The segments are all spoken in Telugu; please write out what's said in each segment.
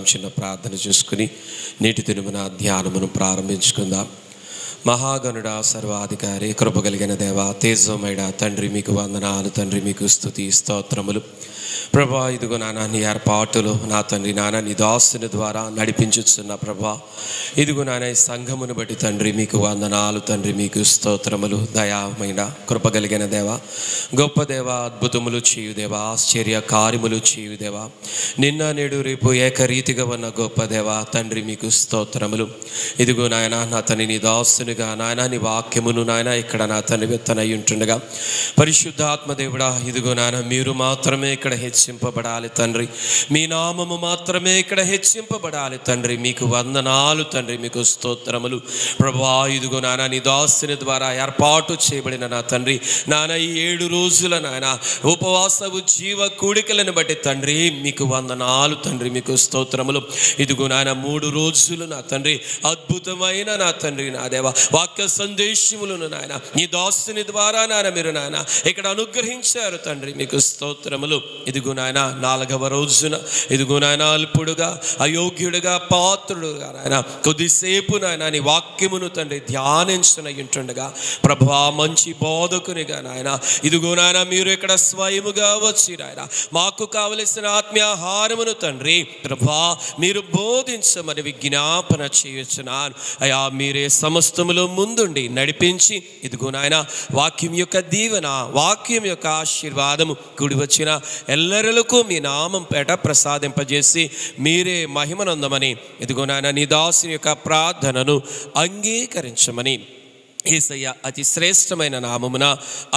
చిన్న ప్రార్థన చేసుకుని నేటి దినమున ధ్యానమును ప్రారంభించుకుందాం. మహాగణుడా, సర్వాధికారి, కృపగలిగిన దేవ, తేజోమయుడా తండ్రి, మీకు వందనాలు తండ్రి, మీకు స్తుతి స్తోత్రములు ప్రభా. ఇదిగో నాన్న, నీ ఏర్పాటులో నా తండ్రి నాన్న నీ దాసుని ద్వారా నడిపించుచున్న ప్రభా, ఇదిగో నాన్న ఈ సంఘమును బట్టి తండ్రి మీకు వందనాలు తండ్రి, మీకు స్తోత్రములు. దయామైన కృపగలిగిన దేవ, గొప్ప దేవ, అద్భుతములు చేయు దేవ, ఆశ్చర్య కార్యములు చేయు దేవ, నిన్న నేడు రేపు ఏకరీతిగా ఉన్న గొప్ప దేవ తండ్రి, మీకు స్తోత్రములు. ఇదిగో నాయన నా తండ్రి నీ దాసునిగా నాయన నీ వాక్యమును నాయన ఇక్కడ నా తండ్రి విత్తనై ఉంటుండగా పరిశుద్ధాత్మ దేవుడా, ఇదిగో నాయన మీరు మాత్రమే ఇక్కడ హెచ్చింపబడాలి తండ్రి, మీ నామము మాత్రమే ఇక్కడ హెచ్చింపబడాలి తండ్రి. మీకు వందనాలు తండ్రి, మీకు స్తోత్రములు ప్రభా. ఇదిగో నాన్న నీ దాసుని ద్వారా ఏర్పాటు చేయబడిన నా తండ్రి నాన్న ఈ 7 రోజుల నాయన ఉపవాసపు జీవ కూడికలను బట్టి తండ్రి మీకు వందనాలు తండ్రి, మీకు స్తోత్రములు. ఇదిగో నాయన 3 రోజులు నా తండ్రి అద్భుతమైన నా తండ్రి నా దేవ వాక్య సందేశములను నాయన నీ దాసుని ద్వారా నాయన మీరు నాయన ఇక్కడ అనుగ్రహించారు తండ్రి, మీకు స్తోత్రములు. ఇదిగో నాయన 4వ రోజున ఇదిగో నాయన అల్పుడుగా అయోగ్యుడుగా పాత్రుడుగా నాయన కొద్దిసేపు నాయన నీ వాక్యమును తండ్రి ధ్యానించుండగా ప్రభా మంచి బోధకునిగా నాయన ఇదిగో నాయన మీరు ఇక్కడ స్వయముగా వచ్చి నాయన మాకు కావలసిన ఆత్మీయాహారమును తండ్రి ప్రభా మీరు బోధించమని విజ్ఞాపన చేయొచ్చున్నాను అయా. మీరే సమస్తములో ముందుండి నడిపించి ఇదిగో నాయన వాక్యం యొక్క దీవెన, వాక్యం యొక్క ఆశీర్వాదము కూడి వచ్చిన ఎల్లరిలకు మీ నామం పేట ప్రసాదింపజేసి మీరే మహిమనందమని ఇదిగో నాయన నీ దాసుని యొక్క ప్రార్థనను అంగీకరించమని యేసయ్య అతి శ్రేష్టమైన నామమున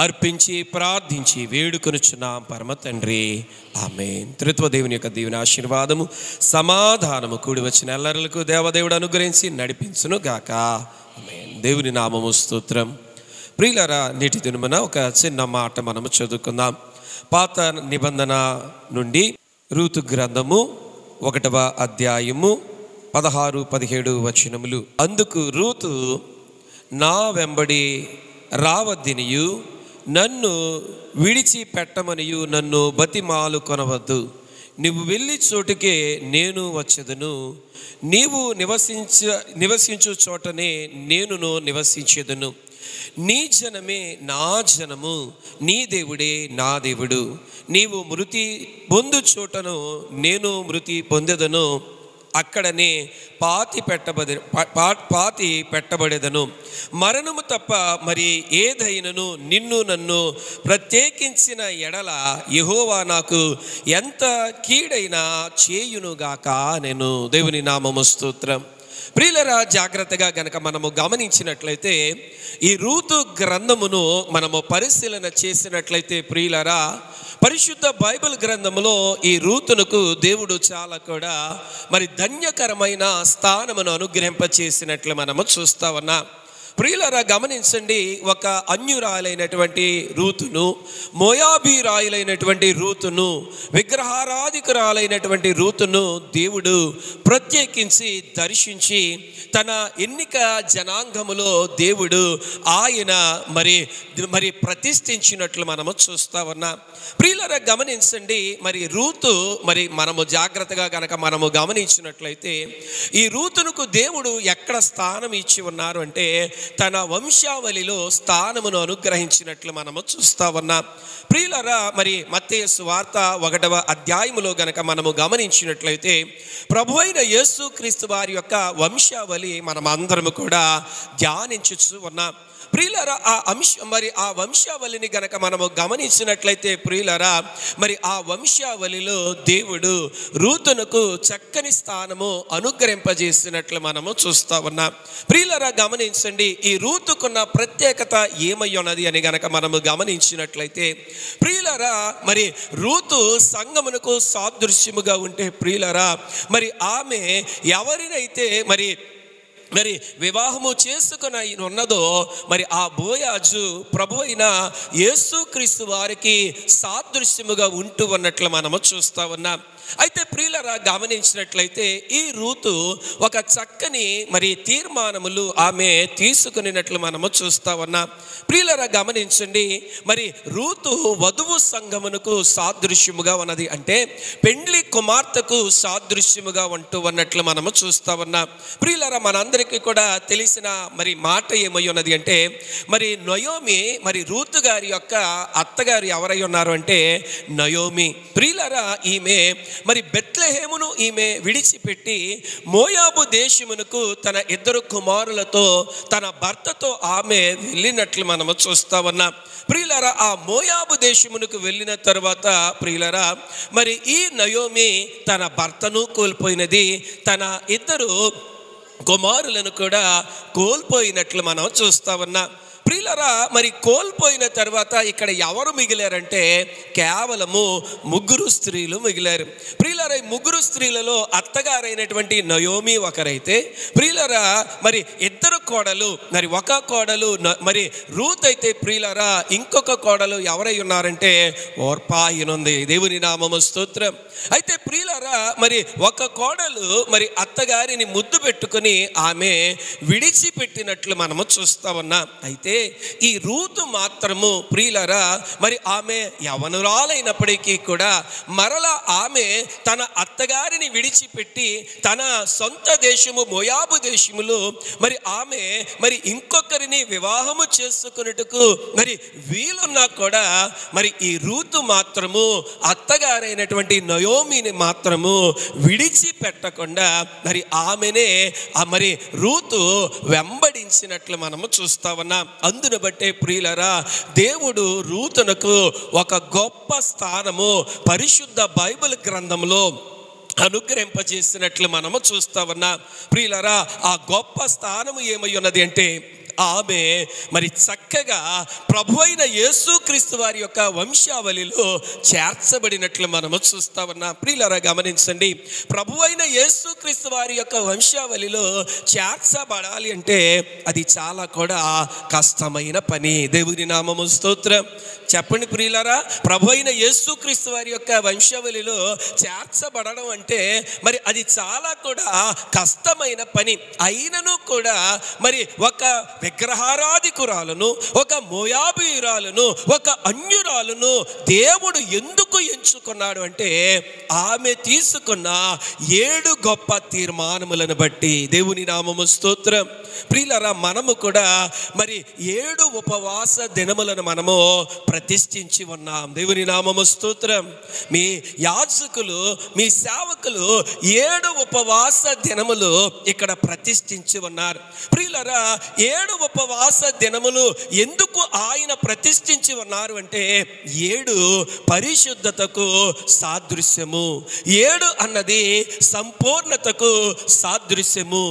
అర్పించి ప్రార్థించి వేడుకొనుచున్నాం పరమ తండ్రి, ఆమేన్. త్రిత్వ దేవుని యొక్క దీవెన ఆశీర్వాదము సమాధానము కూడి వచ్చిన ఎల్లరిలకు దేవదేవుడు అనుగ్రహించి నడిపించును గాక, ఆమేన్. దేవుని నామము స్తోత్రం. ప్రియులారా, నేటి దినమున ఒక చిన్న మాట మనము చదువుకుందాం. పాత నిబంధన నుండి రూతు గ్రంథము 1వ అధ్యాయము 16-17 వచనములు. అందుకు రూతు, నా వెంబడి రావద్దినియు నన్ను విడిచిపెట్టమనియు నన్ను బతిమాలు కొనవద్దు. నీవు వెళ్ళి చోటుకే నేను వచ్చేదను, నీవు నివసించు చోటనే నేనును నివసించేదను. నీ జనమే నా జనము, నీ దేవుడే నా దేవుడు. నీవు మృతి పొందు చోటను నేను మృతి పొందెదను, అక్కడనే పాతి పెట్టబడేదను. మరణము తప్ప మరి ఏదైనను నిన్ను నన్ను ప్రత్యేకించిన ఎడల యెహోవా నాకు ఎంత కీడైనా చేయునుగాక నేను. దేవుని నామము స్తోత్రం. ప్రియులరా, జాగ్రత్తగా గనక మనము గమనించినట్లయితే ఈ రూతు గ్రంథమును మనము పరిశీలన చేసినట్లయితే ప్రియులరా, పరిశుద్ధ బైబిల్ గ్రంథములో ఈ రూతునకు దేవుడు చాలా కూడా మరి ధన్యకరమైన స్థానమును అనుగ్రహింపచేసినట్లు మనము చూస్తా ఉన్నాం. ప్రియులరా, గమనించండి, ఒక అన్యురాలైనటువంటి రూతును, మోయాబీరాయులైనటువంటి రూతును, విగ్రహారాధికురాలైనటువంటి రూతును దేవుడు ప్రత్యేకించి దర్శించి తన ఎన్నిక జనాంగములో దేవుడు ఆయన మరి ప్రతిష్ఠించినట్లు మనము చూస్తా ఉన్నాం. ప్రియులరా, గమనించండి, మరి రూతు మనము జాగ్రత్తగా గనక మనము గమనించినట్లయితే ఈ రూతునకు దేవుడు ఎక్కడ స్థానం ఇచ్చి ఉన్నారు అంటే తన వంశావళిలో స్థానమును అనుగ్రహించినట్లు మనము చూస్తా ఉన్నాం. ప్రియులరా, మరి మత్తయి సువార్త 1వ అధ్యాయములో గనక మనము గమనించినట్లయితే ప్రభు అయిన యేసుక్రీస్తు వారి యొక్క వంశావళి మనం అందరము కూడా ధ్యానించుచు ఉన్నాం. ప్రియులరా, ఆ వంశావళిని గనక మనము గమనించినట్లయితే ప్రియులరా, మరి ఆ వంశావళిలో దేవుడు రూతునకు చక్కని స్థానము అనుగ్రహింపజేసినట్లు మనము చూస్తా ఉన్నాం. ప్రియులరా, గమనించండి, ఈ రూతుకున్న ప్రత్యేకత ఏమై ఉన్నది అని గనక మనము గమనించినట్లయితే ప్రియులరా, మరి రూతు సంఘమునకు సాదృశ్యముగా ఉంటే ప్రియులరా, మరి ఆమె ఎవరినైతే మరి వివాహము చేసుకుని ఉన్నదో మరి ఆ బోయాజు ప్రభు అయిన యేసుక్రీస్తు వారికి సాదృశ్యముగా ఉంటూ ఉన్నట్లు మనము చూస్తా ఉన్నాం. అయితే ప్రియులరా గమనించినట్లయితే ఈ రూతు ఒక చక్కని మరి తీర్మానములు ఆమె తీసుకునేట్లు మనము చూస్తా ఉన్నాం. ప్రియులరా గమనించండి, మరి రూతు వధువు సంగమునకు సాదృశ్యముగా ఉన్నది, అంటే పెండ్లి కుమార్తెకు సాదృశ్యముగా ఉంటూ ఉన్నట్లు మనము చూస్తా ఉన్నాం. ప్రియులరా మనందరికీ కూడా తెలిసిన మరి మాట ఏమై ఉన్నది అంటే, మరి నయోమి మరి రూతు గారి యొక్క అత్తగారు ఎవరై ఉన్నారు అంటే నయోమి. ప్రియులరా ఈమె మరి బెత్లెహేమును ఈమె విడిచిపెట్టి మోయాబు దేశమునకు తన ఇద్దరు కుమారులతో తన భర్తతో ఆమె వెళ్ళినట్లు మనము చూస్తా ఉన్నాం. ప్రియులరా ఆ మోయాబు దేశమునకు వెళ్ళిన తర్వాత ప్రియులరా మరి ఈ నయోమి తన భర్తను కోల్పోయినది, తన ఇద్దరు కుమారులను కూడా కోల్పోయినట్లు మనం చూస్తా ఉన్నాం. ప్రియులరా మరి కోల్పోయిన తర్వాత ఇక్కడ ఎవరు మిగిలారంటే కేవలము ముగ్గురు స్త్రీలు మిగిలారు. ప్రియులరా ఈ ముగ్గురు స్త్రీలలో అత్తగారైనటువంటి నయోమి ఒకరైతే, ప్రియులరా మరి ఇద్దరు కోడలు, మరి ఒక కోడలు మరి రూత్ అయితే, ప్రియులరా ఇంకొక కోడలు ఎవరై ఉన్నారంటే ఓర్పా ఈయనుంది. దేవుని నామము స్తోత్రం. అయితే ప్రియులరా మరి ఒక కోడలు మరి అత్తగారిని ముద్దు పెట్టుకుని ఆమె విడిచిపెట్టినట్లు మనము చూస్తా ఉన్నాం. అయితే ఈ రూతు మాత్రము ప్రియులరా మరి ఆమె యవనురాలైనప్పటికీ కూడా మరలా ఆమె తన అత్తగారిని విడిచిపెట్టి తన సొంత దేశము మోయాబు దేశములో మరి ఆమె మరి ఇంకొకరిని వివాహము చేసుకున్నట్టుకు మరి వీలున్నా కూడా మరి ఈ రూతు మాత్రము అత్తగారైనటువంటి నయోమిని మాత్రము విడిచిపెట్టకుండా మరి ఆమెనే మరి రూతు వెంబడించినట్లు మనము చూస్తా ఉన్నాం. అందును బట్టే ప్రియులరా దేవుడు రూతునకు ఒక గొప్ప స్థానము పరిశుద్ధ బైబిల్ గ్రంథంలో అనుగ్రహింపజేసినట్లు మనము చూస్తా ఉన్నాం. ప్రియులరా ఆ గొప్ప స్థానము ఏమై ఉన్నది అంటే ఆమె మరి చక్కగా ప్రభు అయిన యేసుక్రీస్తు వారి యొక్క వంశావళిలో చేర్చబడినట్లు మనము చూస్తా ఉన్నాం. ప్రియులారా గమనించండి, ప్రభు అయిన యేసుక్రీస్తు వారి యొక్క వంశావళిలో చేర్చబడాలి అంటే అది చాలా కూడా కష్టమైన పని. దేవుని నామము స్తోత్రం. చెప్పండి ప్రియులారా, ప్రభు అయిన యేసుక్రీస్తు వారి యొక్క వంశావళిలో చేర్చబడడం అంటే మరి అది చాలా కూడా కష్టమైన పని. అయినను కూడా మరి ఒక విగ్రహారాధికురాలను, ఒక మోయాబీయురాలను, ఒక అన్యురాలను దేవుడు ఎందుకు ఎంచుకున్నాడు అంటే ఆమె తీసుకున్న 7 గొప్ప తీర్మానములను బట్టి. దేవుని నామము స్తోత్రం. ప్రియులారా మనము కూడా మరి 7 ఉపవాస దినములను మనము ప్రతిష్ఠించి ఉన్నాం. దేవుని నామము స్తోత్రం. మీ యాజకులు, మీ సేవకులు 7 ఉపవాస దినములు ఇక్కడ ప్రతిష్ఠించి ఉన్నారు. ప్రియులారా 7 ఉపవాస దినములు ఎందుకు ఆయన ప్రతిష్ఠించి ఉన్నారు అంటే 7 పరిశుద్ధతకు సాదృశ్యము, 7 అన్నది సంపూర్ణతకు సాదృశ్యము,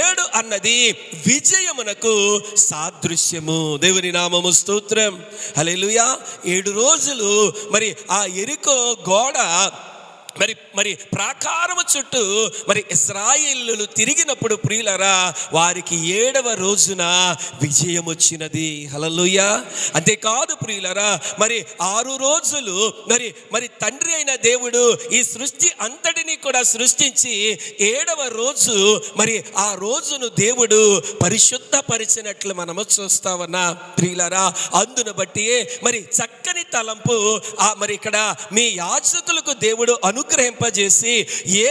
7 అన్నది విజయమునకు సాదృశ్యము. దేవుని నామము స్తోత్రం. హల్లెలూయా. 7 రోజులు మరి ఆ యెరికో గోడ మరి ప్రాకారము చుట్టూ మరి ఇశ్రాయేలీయులు తిరిగినప్పుడు ప్రియులరా వారికి 7వ రోజున విజయం వచ్చినది. హల్లెలూయా. అంతేకాదు ప్రియులరా మరి 6 రోజులు మరి తండ్రి అయిన దేవుడు ఈ సృష్టి అంతటినీ కూడా సృష్టించి 7వ రోజు మరి ఆ రోజును దేవుడు పరిశుద్ధపరిచినట్లు మనము చూస్తా ఉన్నా ప్రియులరా. అందును బట్టి మరి చక్కని తలంపు మరి ఇక్కడ మీ యాజకులకు దేవుడు అనుగ్రహింపజేసి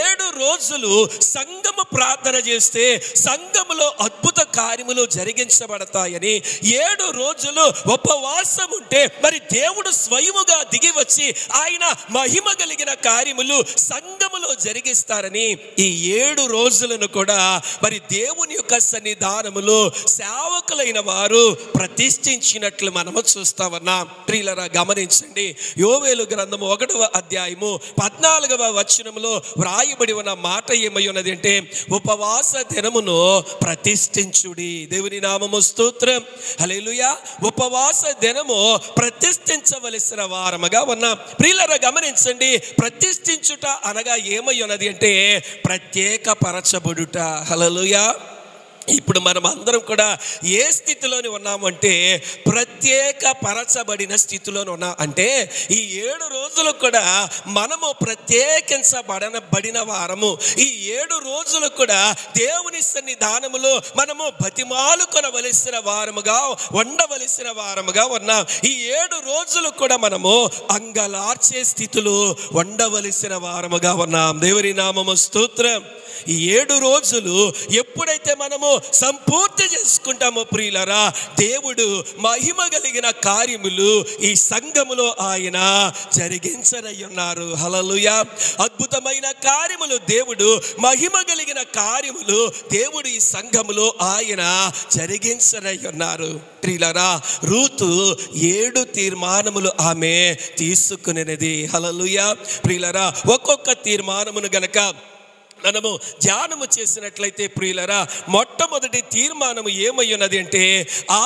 7 రోజులు సంఘము ప్రార్థన చేస్తే సంఘములో అద్భుత కార్యములు జరిగించబడతాయని, 7 రోజులు ఉపవాసం ఉంటే మరి దేవుడు స్వయముగా దిగి వచ్చి ఆయన మహిమ కలిగిన కార్యములు సంఘములో జరిగిస్తారని ఈ 7 రోజులను కూడా మరి దేవుని యొక్క సన్నిధానములో సేవకులైన వారు ప్రతిష్ఠించినట్లు మనము చూస్తా ఉన్నాం. ప్రియులరా గమనించండి, యోవేలు గ్రంథము 1వ అధ్యాయము 14వ వచనములో వ్రాయబడి ఉన్న మాట ఏమై ఉన్నది అంటే ఉపవాస దినమును ప్రతిష్ఠించుడి. దేవుని నామము స్తోత్రం. హల్లెలూయా. ఉపవాస దినము ప్రతిష్ఠించవలసిన వారముగా ఉన్నాం. ప్రియులారా గమనించండి, ప్రతిష్ఠించుట అనగా ఏమై ఉన్నది అంటే ప్రత్యేక పరచబడుట. హల్లెలూయా. ఇప్పుడు మనం అందరం కూడా ఏ స్థితిలోని ఉన్నామంటే ప్రత్యేక పరచబడిన స్థితిలోని ఉన్నాం. అంటే ఈ 7 రోజులు కూడా మనము ప్రత్యేకించబడిన వారము. ఈ 7 రోజులు కూడా దేవుని సన్నిధానములో మనము బతిమాలు కొనవలసిన వారముగా ఉండవలసిన వారముగా ఉన్నాం. ఈ 7 రోజులు కూడా మనము అంగలార్చే స్థితిలో ఉండవలసిన వారముగా ఉన్నాం. దేవుని నామము స్తోత్రం. ఈ 7 రోజులు ఎప్పుడైతే మనము సంపూర్తి చేసుకుంటామో ప్రియులారా, దేవుడు మహిమ కలిగిన కార్యములు ఈ సంఘములో ఆయన జరిగించనయ్యున్నారు. హల్లెలూయా. అద్భుతమైన కార్యములు దేవుడు, మహిమ కలిగిన కార్యములు దేవుడు ఈ సంఘములో ఆయన జరిగించనయ్యున్నారు. ప్రియులారా, రూతు 7 తీర్మానములు ఆమె తీసుకునేది. హల్లెలూయా. ప్రియులారా, ఒక్కొక్క తీర్మానమును గనక మనము ధ్యానము చేసినట్లయితే ప్రియులరా, మొట్టమొదటి తీర్మానము ఏమై ఉన్నది అంటే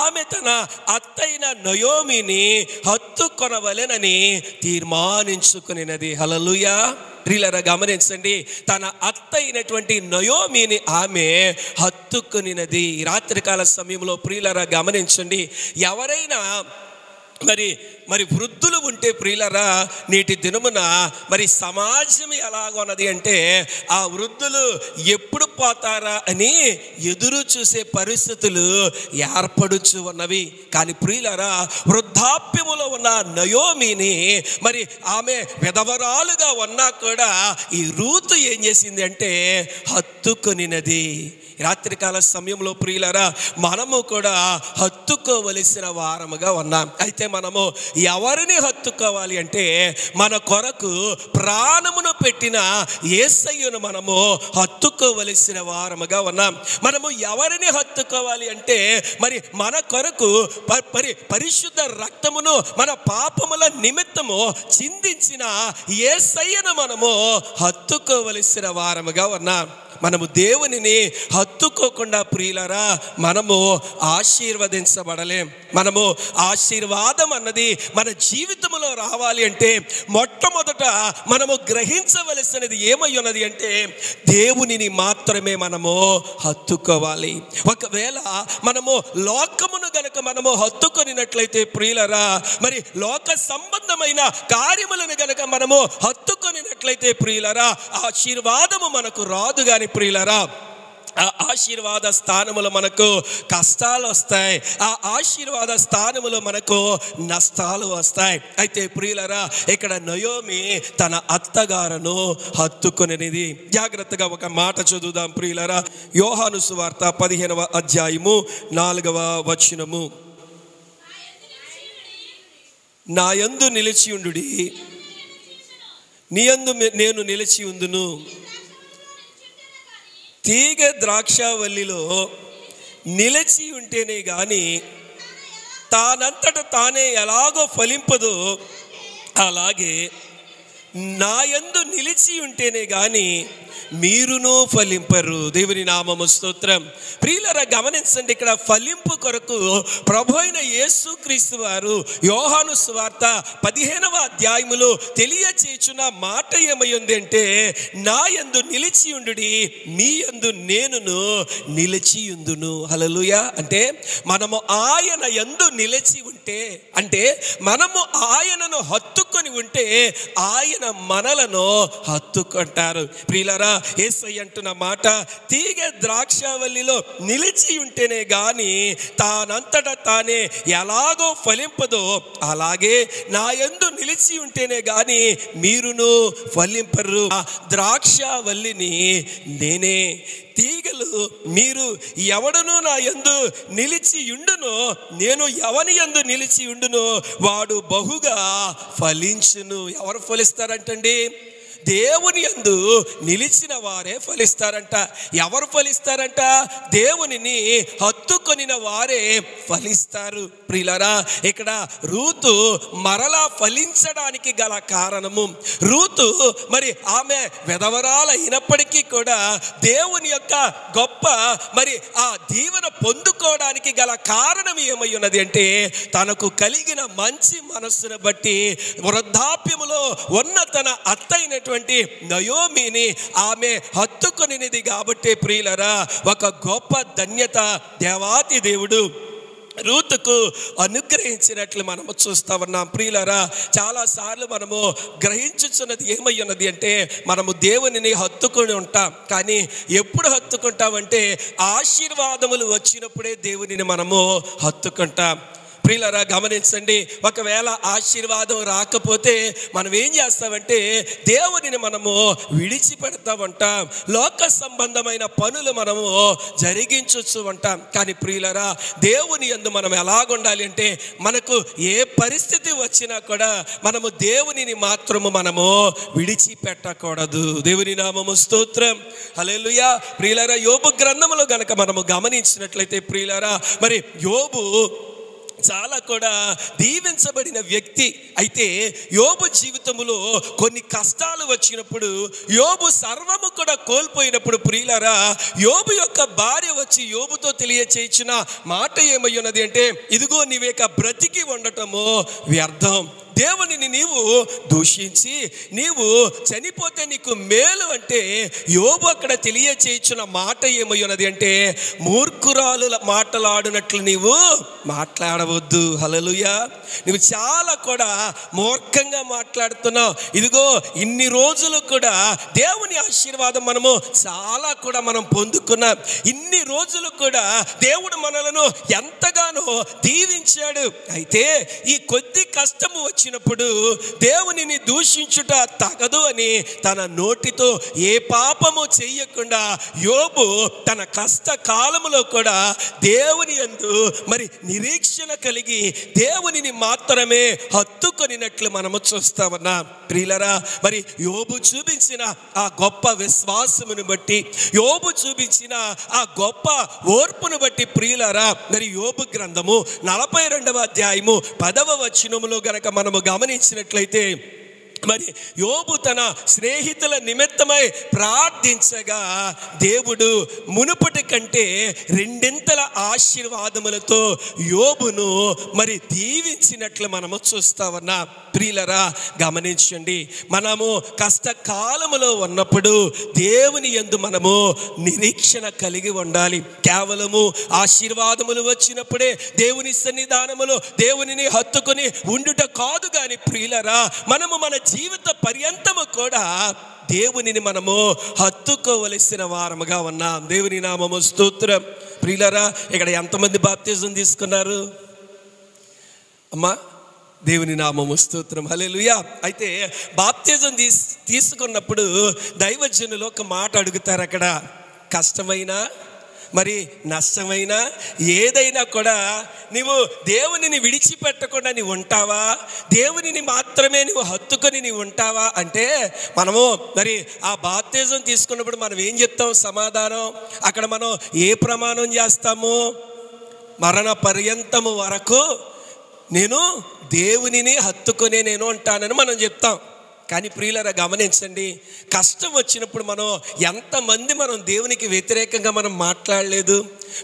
ఆమె తన అత్తైన నయోమిని హత్తుకొనవలెనని తీర్మానించుకునేది. హల్లెలూయా. ప్రియులరా, గమనించండి, తన అత్త అయినటువంటి నయోమిని ఆమె హత్తుకునినది. రాత్రికాల సమయంలో ప్రియులరా గమనించండి, ఎవరైనా మరి వృద్ధులు ఉంటే ప్రియులరా, నేటి దినమున మరి సమాజం ఎలాగొన్నది అంటే ఆ వృద్ధులు ఎప్పుడు పోతారా అని ఎదురు చూసే పరిస్థితులు ఏర్పడుచు ఉన్నవి. కానీ ప్రియులరా, వృద్ధాప్యములో ఉన్న నయోమిని మరి ఆమె విధవరాలుగా ఉన్నా కూడా ఈ రూతు ఏం చేసింది అంటే హత్తుకొనినది. రాత్రికాల సమయంలో ప్రియులరా, మనము కూడా హత్తుకోవలసిన వారముగా ఉన్నాం. అయితే మనము ఎవరిని హత్తుకోవాలి అంటే మన కొరకు ప్రాణమును పెట్టిన యేసయ్యను మనము హత్తుకోవలసిన వారముగా ఉన్నాం. మనము ఎవరిని హత్తుకోవాలి అంటే మరి మన కొరకు పరిశుద్ధ రక్తమును మన పాపముల నిమిత్తము చిందించిన యేసయ్యను మనము హత్తుకోవలసిన వారముగా ఉన్నాం. మనము దేవునిని హత్తుకోకుండా ప్రియులరా మనము ఆశీర్వదించబడలేం. మనము ఆశీర్వాదం అన్నది మన జీవితంలో రావాలి అంటే మొట్టమొదట మనము గ్రహించవలసినది ఏమై ఉన్నది అంటే దేవునిని మాత్రమే మనము హత్తుకోవాలి. ఒకవేళ మనము లోకమును గనక మనము హత్తుకొనినట్లయితే ప్రియులరా, మరి లోక సంబంధమైన కార్యములను గనక మనము హత్తుకొనినట్లయితే ప్రియులరా, ఆశీర్వాదము మనకు రాదు. కానీ ప్రియులరా, ఆ ఆశీర్వాద స్థానములో మనకు కష్టాలు వస్తాయి, ఆ ఆశీర్వాద స్థానములో మనకు నష్టాలు వస్తాయి. అయితే ప్రియులరా, ఇక్కడ నయోమి తన అత్తగారును హత్తుకొనిది. జాగ్రత్తగా ఒక మాట చదువుదాం ప్రియులరా. యోహాను సువార్త 15వ అధ్యాయము 4వ వచనము. నా యందు నిలిచి ఉండుడి, నీ యందు నేను నిలిచి ఉందును. తీగ ద్రాక్షవల్లిలో నిలిచి ఉంటేనే గాని తానంతట తానే ఎలాగో ఫలింపదో అలాగే నా యందు నిలిచి ఉంటేనే గాని మీరును ఫలింపరు. దేవుని నామము స్తోత్రం. ప్రియులరా, గమనించండి, ఇక్కడ ఫలింపు కొరకు ప్రభు అయిన యేసుక్రీస్తు వారు యోహాను సువార్త 15వ అధ్యాయములో తెలియచేయుచున్న మాట ఏమై ఉంది అంటే నా యందు నిలిచి ఉండుడి, మీ యందు నేనును నిలిచి ఉందును. హల్లెలూయా. అంటే మనము ఆయన యందు నిలిచి ఉంటే, అంటే మనము ఆయనను హత్తుకొని ఉంటే ఆయన మనలను హత్తుకుంటారు. ప్రియులరా, యేసయ్య అంటున్న మాట, తీగ ద్రాక్షవల్లిలో నిలిచి ఉంటేనే గాని తానంతట తానే ఎలాగో ఫలింపదో అలాగే నా యందు నిలిచి ఉంటేనే గాని మీరును ఫలింపరు. ఆ ద్రాక్షవల్లిని నేనే, తీగలు మీరు. ఎవడును నా యందు నిలిచి ఉండునో, నేను ఎవని యందు నిలిచి ఉండునో వాడు బహుగా ఫలించును. ఎవరు ఫలిస్తారంటండి? దేవుని యందు నిలిచిన వారే ఫలిస్తారంట. ఎవరు ఫలిస్తారంట? దేవునిని హత్తుకొనిన వారే ఫలిస్తారు. ప్రియులారా, ఇక్కడ రూతు మరలా ఫలించడానికి గల కారణము, రూతు మరి ఆమె విధవరాలు అయినప్పటికీ కూడా దేవుని యొక్క గొప్ప మరి ఆ దీవెన పొందుకోవడానికి గల కారణం ఏమై ఉన్నది అంటే తనకు కలిగిన మంచి మనస్సును బట్టి వృద్ధాప్యములో ఉన్న తన అత్త అయినటువంటి అయినటువంటి నయోమిని ఆమె హత్తుకొనినది కాబట్టి ప్రియులరా ఒక గొప్ప ధన్యత దేవాతి దేవుడు రూతుకు అనుగ్రహించినట్లు మనము చూస్తా ఉన్నాం. ప్రియులరా, చాలాసార్లు మనము గ్రహించుచున్నది ఏమై ఉన్నది అంటే మనము దేవునిని హత్తుకొని ఉంటాం. కానీ ఎప్పుడు హత్తుకుంటామంటే ఆశీర్వాదములు వచ్చినప్పుడే దేవునిని మనము హత్తుకుంటాం. ప్రియులరా గమనించండి, ఒకవేళ ఆశీర్వాదం రాకపోతే మనం ఏం చేస్తామంటే దేవునిని మనము విడిచిపెడతా ఉంటాం, లోక సంబంధమైన పనులు మనము జరిగించవచ్చు ఉంటాం. కానీ ప్రియులరా, దేవుని యందు మనం ఎలాగుండాలి అంటే మనకు ఏ పరిస్థితి వచ్చినా కూడా మనము దేవునిని మాత్రము మనము విడిచిపెట్టకూడదు. దేవుని నామము స్తోత్రం, హల్లెలూయా. ప్రియులరా, యోబు గ్రంథములో గనక మనము గమనించినట్లయితే ప్రియులరా, మరి యోబు చాలా కూడా దీవించబడిన వ్యక్తి. అయితే యోబు జీవితంలో కొన్ని కష్టాలు వచ్చినప్పుడు, యోబు సర్వము కూడా కోల్పోయినప్పుడు ప్రియులారా, యోబు యొక్క భార్య వచ్చి యోబుతో తెలియచేయించిన మాట ఏమై ఉన్నది అంటే, ఇదిగో నీవేక బ్రతికి ఉండటము వ్యర్థం, దేవునిని నీవు దూషించి నీవు చనిపోతే నీకు మేలు అంటే యోబు అక్కడ తెలియచేయించిన మాట ఏమై ఉన్నది అంటే, మూర్ఖురాలు మాటలాడినట్లు నీవు మాట్లాడవద్దు. హల్లెలూయా. నువ్వు చాలా కూడా మూర్ఖంగా మాట్లాడుతున్నావు. ఇదిగో ఇన్ని రోజులు కూడా దేవుని ఆశీర్వాదం మనము చాలా కూడా మనం పొందుకున్నాం. ఇన్ని రోజులు కూడా దేవుడు మనలను ఎంతగానో దీవించాడు. అయితే ఈ కొద్ది కష్టము వచ్చినప్పుడు దేవునిని దూషించుట తగదు అని తన నోటితో ఏ పాపము చెయ్యకుండా యోబు తన కష్ట కాలములో కూడా దేవుని యందు మరి నిరీక్షణ కలిగి దేవునిని మాత్రమే హత్తుకొనినట్లు మనము చూస్తామన్నా. ప్రియులరా, మరి యోబు చూపించిన ఆ గొప్ప విశ్వాసమును బట్టి, యోబు చూపించిన ఆ గొప్ప ఓర్పును బట్టి ప్రియులరా, మరి యోబు గ్రంథము 42వ అధ్యాయము 10వ వచనములో గనక మనము గమనించినట్లయితే, మరి యోబు తన స్నేహితుల నిమిత్తమై ప్రార్థించగా దేవుడు మునుపటి కంటే రెండింతల ఆశీర్వాదములతో యోబును మరి దీవించినట్లు మనము చూస్తామన్నా. ప్రియులరా గమనించండి, మనము కష్టకాలములో ఉన్నప్పుడు దేవుని యందు మనము నిరీక్షణ కలిగి ఉండాలి. కేవలము ఆశీర్వాదములు వచ్చినప్పుడే దేవుని సన్నిధానములో దేవునిని హత్తుకొని ఉండుట కాదు. కానీ ప్రియులరా, మనము మన జీవిత పర్యంతము కూడా దేవునిని మనము హత్తుకోవలసిన వారముగా ఉన్నాం. దేవుని నామము స్తోత్రం. ప్రియులరా, ఇక్కడ ఎంతమంది బాప్తిజం తీసుకున్నారు అమ్మా? దేవుని నామము స్తోత్రం, హల్లెలూయా. అయితే బాప్తిజం తీసుకున్నప్పుడు దైవజనులు ఒక మాట అడుగుతారు. అక్కడ కష్టమైన మరి నష్టమైన ఏదైనా కూడా నీవు దేవునిని విడిచిపెట్టకుండా నీవు ఉంటావా, దేవునిని మాత్రమే నువ్వు హత్తుకొని నీవు ఉంటావా అంటే, మనము మరి ఆ బాప్తిజం తీసుకున్నప్పుడు మనం ఏం చెప్తాం సమాధానం? అక్కడ మనం ఏ ప్రమాణం చేస్తాము? మరణ పర్యంతము వరకు నేను దేవునిని హత్తుకొనే నేను ఉంటానని మనం చెప్తాం. కానీ ప్రియులరా గమనించండి, కష్టం వచ్చినప్పుడు మనం ఎంతమంది మనం దేవునికి వ్యతిరేకంగా మనం మాట్లాడలేదు?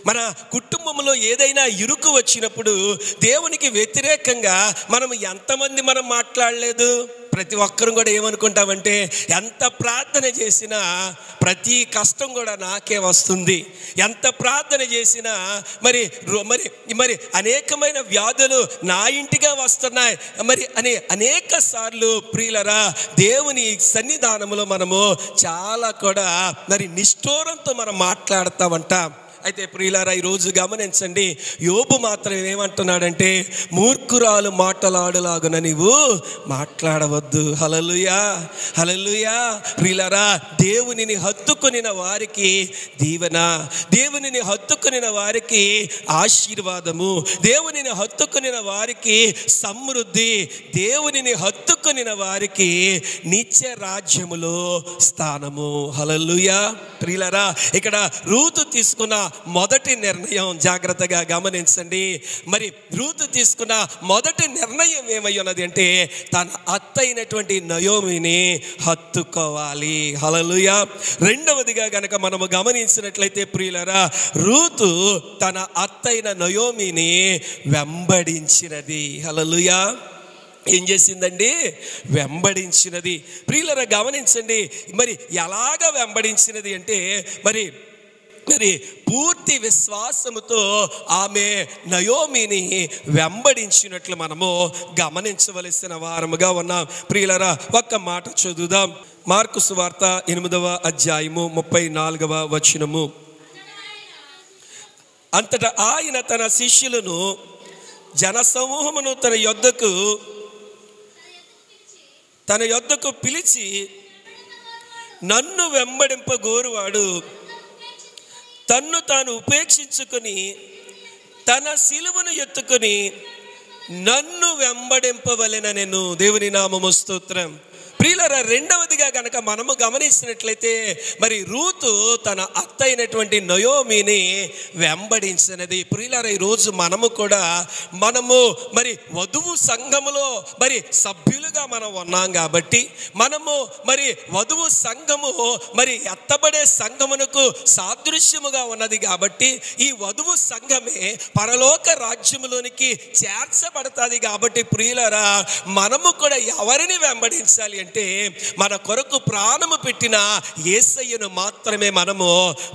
మన కుటుంబంలో ఏదైనా ఇరుకు వచ్చినప్పుడు దేవునికి వ్యతిరేకంగా మనం ఎంతమంది మనం మాట్లాడలేదు? ప్రతి ఒక్కరు కూడా ఏమనుకుంటామంటే, ఎంత ప్రార్థన చేసినా ప్రతి కష్టం కూడా నాకే వస్తుంది, ఎంత ప్రార్థన చేసినా మరి మరి మరి అనేకమైన వ్యాధులు నా ఇంటిగా వస్తున్నాయి మరి అని అనేక సార్లు ప్రియులరా దేవుని సన్నిధానంలో మనము చాలా కూడా మరి నిష్ఠూరంతో మనం మాట్లాడతామంటాం. అయితే ప్రియులారా, ఈరోజు గమనించండి, యోబు మాత్రం ఏమంటున్నాడంటే, మూర్ఖురాలు మాటలాడులాగున నీవు మాట్లాడవద్దు. హల్లెలూయా, హల్లెలూయా. ప్రియులారా, దేవునిని హత్తుకొనిన వారికి దీవెన, దేవునిని హత్తుకొనిన వారికి ఆశీర్వాదము, దేవునిని హత్తుకొనిన వారికి సమృద్ధి, దేవునిని హత్తుకొనిన వారికి నిత్య రాజ్యములో స్థానము. హల్లెలూయా. ప్రియులారా, ఇక్కడ రూతు తీసుకున్న మొదటి నిర్ణయం జాగ్రత్తగా గమనించండి. మరి రూతు తీసుకున్న మొదటి నిర్ణయం ఏమై ఉన్నది అంటే, తన అత్త అయినటువంటి నయోమిని హత్తుకోవాలి. హల్లెలూయా. రెండవదిగా గనక మనము గమనించినట్లయితే ప్రియులరా, రూతు తన అత్త అయిన నయోమిని వెంబడించినది. హల్లెలూయా. ఏం చేసిందండి? వెంబడించినది. ప్రియులారా గమనించండి, మరి ఎలాగ వెంబడించినది అంటే మరి పూర్తి విశ్వాసముతో ఆమె నయోమిని వెంబడించినట్లు మనము గమనించవలసిన వారముగా ఉన్నాం. ప్రియులారా ఒక్క మాట చదువుదాం. మార్కు సువార్త 8వ అధ్యాయము 34వ వచనము. అంతటా ఆయన తన శిష్యులను జనసమూహమును తన యొద్దకు పిలిచి, నన్ను వెంబడింపగోరువాడు తన్ను తాను ఉపేక్షించుకొని తన సిలువను ఎత్తుకొని నన్ను వెంబడింపవలెననెను. దేవుని నామము స్తోత్రం. ప్రియులారా రెండవదిగా గనక మనము గమనించినట్లయితే మరి రూతు తన అత్త అయినటువంటి నయోమిని వెంబడించినది. ప్రియులారా ఈరోజు మనము మరి వధువు సంఘములో మరి సభ్యులుగా మనం ఉన్నాం కాబట్టి మనము మరి వధువు సంఘము మరి ఎత్తబడే సంఘమునకు సాదృశ్యముగా ఉన్నది కాబట్టి ఈ వధువు సంఘమే పరలోక రాజ్యములోనికి చేర్చబడతాది. కాబట్టి ప్రియులారా మనము కూడా ఎవరిని వెంబడించాలి అంటే మన కొరకు ప్రాణము పెట్టిన యేసయ్యను మాత్రమే మనము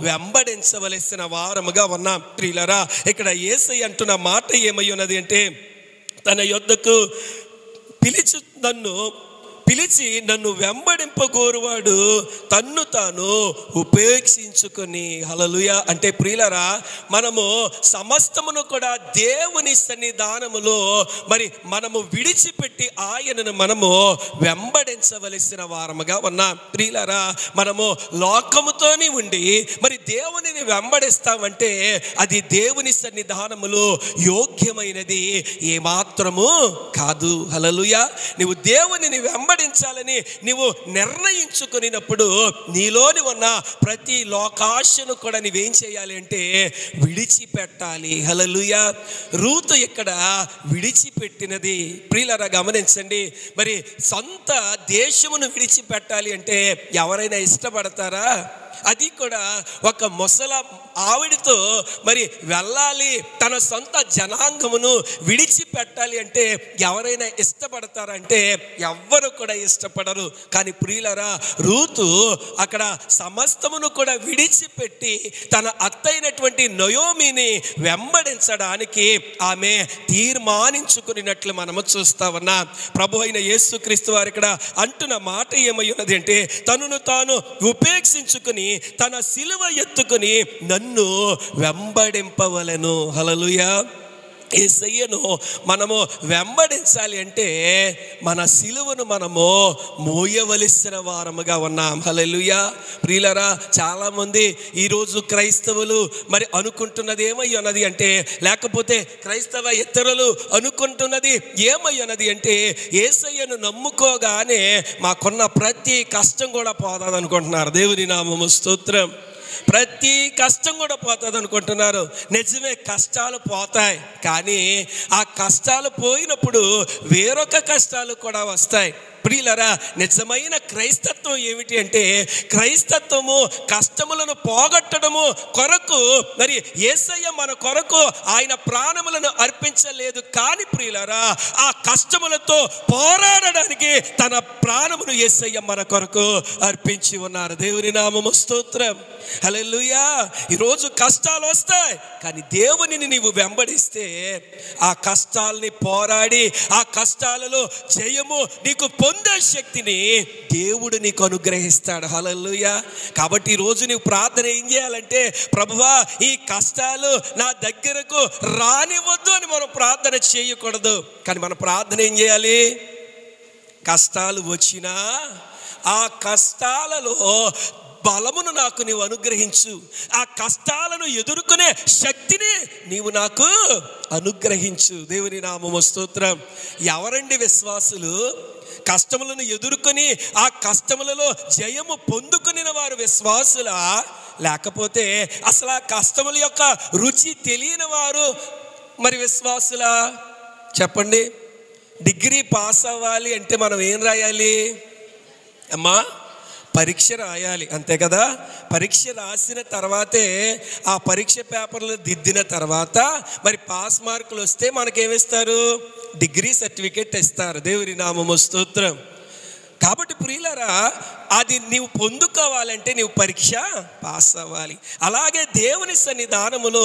వెంబడించవలసిన వారముగా ఉన్నాం. ప్రియులారా ఇక్కడ యేసయ్య అంటున్న మాట ఏమై ఉన్నది అంటే, తన యొద్దకు పిలిచి నన్ను వెంబడింపగోరువాడు తన్ను తాను ఉపేక్షించుకొని. హల్లెలూయా. అంటే ప్రియులారా మనము సమస్తమును కూడా దేవుని సన్నిధానములో మరి మనము విడిచిపెట్టి ఆయనను మనము వెంబడించవలసిన వారముగా ఉన్నాం. ప్రియులారా మనము లోకముతోని ఉండి మరి దేవునిని వెంబడిస్తామంటే అది దేవుని సన్నిధానములో యోగ్యమైనది ఏమాత్రము కాదు. హల్లెలూయా. నీవు దేవునిని వెంబడించాలని నీవు నిర్ణయించుకున్నప్పుడు నీలోని ఉన్న ప్రతి లోకాశను కూడా నీవేం చేయాలి అంటే విడిచిపెట్టాలి. హల్లెలూయా. రూతు ఇక్కడ విడిచిపెట్టినది. ప్రియులారా గమనించండి, మరి సొంత దేశమును విడిచిపెట్టాలి అంటే ఎవరైనా ఇష్టపడతారా? అది కూడా ఒక ముసల ఆవిడతో మరి వెళ్ళాలి, తన సొంత జనాంగమును విడిచిపెట్టాలి అంటే ఎవరైనా ఇష్టపడతారంటే ఎవ్వరు కూడా ఇష్టపడరు. కానీ ప్రియులారా రూతు అక్కడ సమస్తమును కూడా విడిచిపెట్టి తన అత్తైనటువంటి నయోమిని వెంబడించడానికి ఆమె తీర్మానించుకున్నట్లు మనము చూస్తా ఉన్నాం. ప్రభు అయిన యేసుక్రీస్తు వారు ఇక్కడ అంటున్న మాట ఏమై ఉన్నది అంటే, తనను తాను ఉపేక్షించుకుని తన సిలువ ఎత్తుకుని నన్ను వెంబడింపవలెను. హల్లెలూయా. యేసయ్యను మనము వెంబడించాలి అంటే మన సిలువను మనము మోయవలసిన వారముగా ఉన్నాం. హల్లెలూయా. ప్రియులారా చాలామంది ఈరోజు క్రైస్తవులు మరి అనుకుంటున్నది ఏమై ఉన్నది అంటే, లేకపోతే క్రైస్తవ ఇతరులు అనుకుంటున్నది ఏమై ఉన్నది అంటే, యేసయ్యను నమ్ముకోగానే మాకున్న ప్రతి కష్టం కూడా పోతుంది అనుకుంటున్నారు. దేవుని నామము స్తోత్రం. ప్రతి కష్టం కూడా పోతుంది అనుకుంటున్నారు. నిజమే, కష్టాలు పోతాయి. కానీ ఆ కష్టాలు పోయినప్పుడు వేరొక కష్టాలు కూడా వస్తాయి. ప్రియులారా నిజమైన క్రైస్తత్వం ఏమిటి అంటే, క్రైస్తత్వము కష్టములను పోగొట్టడము కొరకు మరి యేసయ్య మన కొరకు ఆయన ప్రాణములను అర్పించలేదు. కానీ ప్రియులారా ఆ కష్టములతో పోరాడడానికి తన ప్రాణమును యేసయ్య మన కొరకు అర్పించి ఉన్నారు. దేవుని నామము స్తోత్రం. హల్లెలూయా. ఈరోజు కష్టాలు వస్తాయి, కానీ దేవునిని నీవు వెంబడిస్తే ఆ కష్టాలని పోరాడి ఆ కష్టాలలో జయము నీకు పొందే శక్తిని దేవుడు నీకు అనుగ్రహిస్తాడు. హల్లెలూయా. కాబట్టి ఈరోజు నీవు ప్రార్థన ఏం చేయాలంటే, ప్రభువా ఈ కష్టాలు నా దగ్గరకు రానివ్వద్దు అని మనం ప్రార్థన చేయకూడదు. కానీ మన ప్రార్థన ఏం చేయాలి? కష్టాలు వచ్చినా ఆ కష్టాలలో బలమును నాకు నీవు అనుగ్రహించు, ఆ కష్టాలను ఎదుర్కొనే శక్తిని నీవు నాకు అనుగ్రహించు. దేవుని నామము స్తోత్రం. ఎవరండి విశ్వాసులు? కష్టములను ఎదుర్కొని ఆ కష్టములలో జయము పొందుకుని వారు విశ్వాసులా? లేకపోతే అసలు ఆ కష్టముల యొక్క రుచి తెలియని వారు మరి విశ్వాసులా? చెప్పండి. డిగ్రీ పాస్ అవ్వాలి అంటే మనం ఏం రాయాలి అమ్మా? పరీక్ష రాయాలి, అంతే కదా. పరీక్ష రాసిన తర్వాతే ఆ పరీక్ష పేపర్లు దిద్దిన తర్వాత మరి పాస్ మార్కులు వస్తే మనకేమిస్తారు? డిగ్రీ సర్టిఫికేట్ ఇస్తారు. దేవుని నామము స్తోత్రం. కాబట్టి ప్రియులారా, అది నీవు పొందుకోవాలంటే నీవు పరీక్ష పాస్ అవ్వాలి. అలాగే దేవుని సన్నిధానములో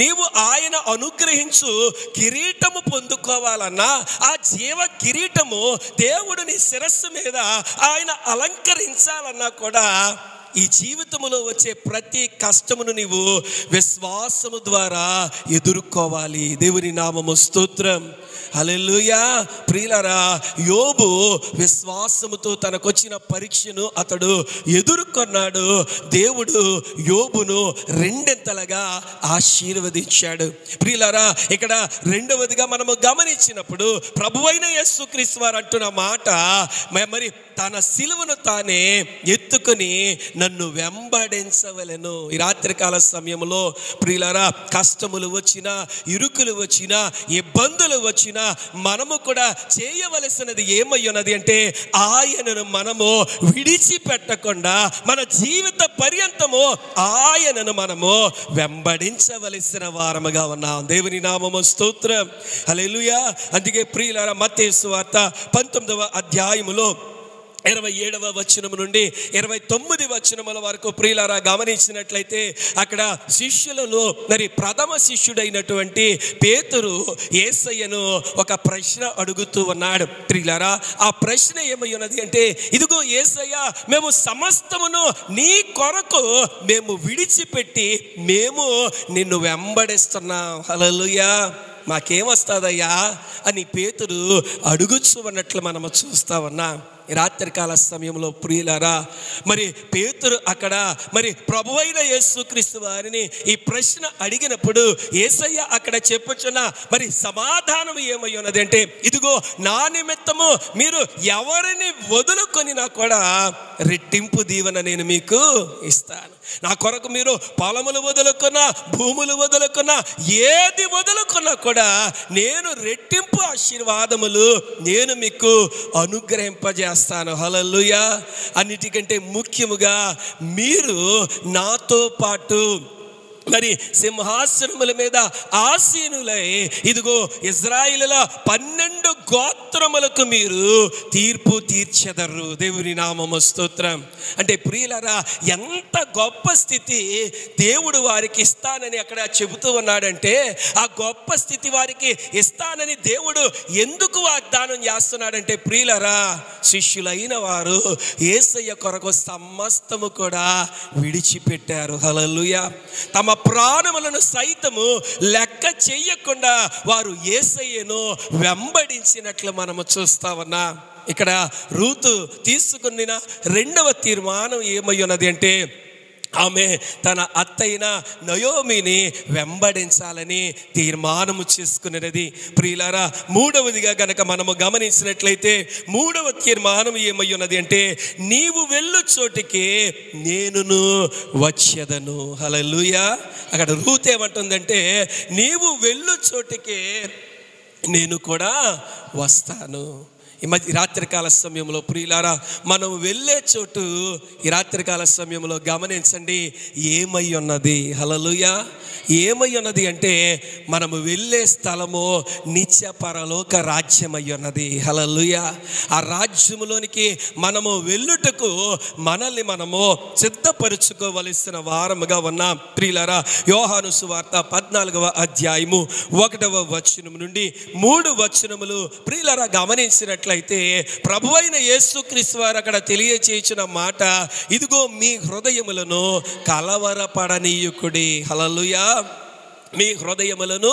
నీవు ఆయన అనుగ్రహించు కిరీటము పొందుకోవాలన్నా, ఆ జీవ కిరీటము దేవుడు నీ శిరస్సు మీద ఆయన అలంకరించాలన్నా కూడా ఈ జీవితంలో వచ్చే ప్రతి కష్టమును నీవు విశ్వాసము ద్వారా ఎదుర్కోవాలి. దేవుని నామము స్తోత్రం. హల్లెలూయా. ప్రియులారా, యోబు విశ్వాసముతో తనకొచ్చిన పరీక్షను అతడు ఎదుర్కొన్నాడు. దేవుడు యోబును రెండింతలుగా ఆశీర్వదించాడు. ప్రియులారా, ఇక్కడ రెండవదిగా మనము గమనించినప్పుడు ప్రభువైన యేసుక్రీస్తు వారు అంటున్న మాట, మరి తన సిలువను తానే ఎత్తుకొని నన్ను వెంబడించవలెను. ఈ రాత్రికాల సమయంలో ప్రియులారా, కష్టములు వచ్చినా, ఇరుకులు వచ్చినా, ఇబ్బందులు వచ్చినా మనము కూడా చేయవలసినది ఏమై ఉన్నది అంటే ఆయనను మనము విడిచిపెట్టకుండా మన జీవిత పర్యంతము ఆయనను మనము వెంబడించవలసిన వారముగా ఉన్నాం. దేవుని నామము స్తోత్రం. హల్లెలూయా. అందుకే ప్రియులారా, మత్తయి సువార్త 19వ అధ్యాయములో 27వ వచనము నుండి 29వ వచనముల వరకు ప్రియులారా గమనించినట్లయితే అక్కడ శిష్యులలో మరి ప్రథమ శిష్యుడైనటువంటి పేతురు యేసయ్యను ఒక ప్రశ్న అడుగుతూ ఉన్నాడు. ప్రియులారా, ఆ ప్రశ్న ఏమై ఉన్నది అంటే, ఇదిగో యేసయ్య, మేము సమస్తమును నీ కొరకు మేము విడిచిపెట్టి మేము నిన్ను వెంబడిస్తున్నాం. హల్లెలూయా. మాకేమొస్తుందయ్యా అని పేతురు అడుగుచు అన్నట్లు మనము చూస్తా ఉన్నాం. ఈ రాత్రికాల సమయంలో ప్రియులారా, మరి పేతురు అక్కడ మరి ప్రభువైన యేసుక్రీస్తు వారిని ఈ ప్రశ్న అడిగినప్పుడు యేసయ్య అక్కడ చెప్పుచున్న మరి సమాధానం ఏమై ఉన్నది అంటే, ఇదిగో నా నిమిత్తము మీరు ఎవరిని వదులుకొనినా కూడా రెట్టింపు దీవెన నేను మీకు ఇస్తాను. నా కొరకు మీరు పొలములు వదులుకున్నా, భూములు వదులుకున్నా, ఏది వదులుకున్నా కూడా నేను రెట్టింపు ఆశీర్వాదములు నేను మీకు అనుగ్రహింపజేస్తాను. హల్లెలూయా. అన్నిటికంటే ముఖ్యముగా మీరు నాతో పాటు మరి సింహాసనముల మీద ఆసీనులై, ఇదిగో ఇజ్రాయిలుల 12 గోత్రములకు మీరు తీర్పు తీర్చెదరు. దేవుని నామము స్తోత్రం. అంటే ప్రియులారా, ఎంత గొప్ప స్థితి దేవుడు వారికి ఇస్తానని అక్కడ చెబుతూ ఉన్నాడంటే, ఆ గొప్ప స్థితి వారికి ఇస్తానని దేవుడు ఎందుకు వాగ్దానం చేస్తున్నాడంటే, ప్రియులారా, శిష్యులైన వారు యేసయ్య కొరకు సమస్తము కూడా విడిచిపెట్టారు. హల్లెలూయా. తమ ప్రాణములను సైతము లెక్క చేయకుండా వారు యేసయ్యను వెంబడించినట్లు మనము చూస్తా ఉన్నాం. ఇక్కడ రూతు తీసుకున్న రెండవ తీర్మానం ఏమై ఉన్నది అంటే, ఆమె తన అత్తైన నయోమిని వెంబడించాలని తీర్మానము చేసుకున్నది. ప్రియులారా, మూడవదిగా గనక మనము గమనించినట్లయితే మూడవ తీర్మానం ఏమై ఉన్నది అంటే, నీవు వెళ్ళు చోటికి నేనును వచ్చేదను. హల్లెలూయా. అక్కడ రూత్ ఏమంటుందంటే, నీవు వెళ్ళు చోటికి నేను కూడా వస్తాను. ఈ రాత్రికాల సమయంలో ప్రియులారా, మనం వెళ్ళే చోటు ఈ రాత్రికాల సమయంలో గమనించండి ఏమై ఉన్నది. హల్లెలూయా. ఏమై ఉన్నది అంటే, మనము వెళ్ళే స్థలము నిత్య పరలోక రాజ్యమై ఉన్నది. హల్లెలూయా. ఆ రాజ్యములోనికి మనము వెళ్ళుటకు మనల్ని మనము సిద్ధపరుచుకోవలసిన వారముగా ఉన్నాం. ప్రియులారా, యోహాను సువార్త 14వ అధ్యాయము 1వ వచనం నుండి 3 వచనములు ప్రియులారా గమనించినట్లయితే, ప్రభువైన యేసుక్రీస్తు వారు అక్కడ తెలియచేసిన మాట, ఇదిగో మీ హృదయములను కలవరపడనీయుకుడి. హల్లెలూయా. మీ హృదయములను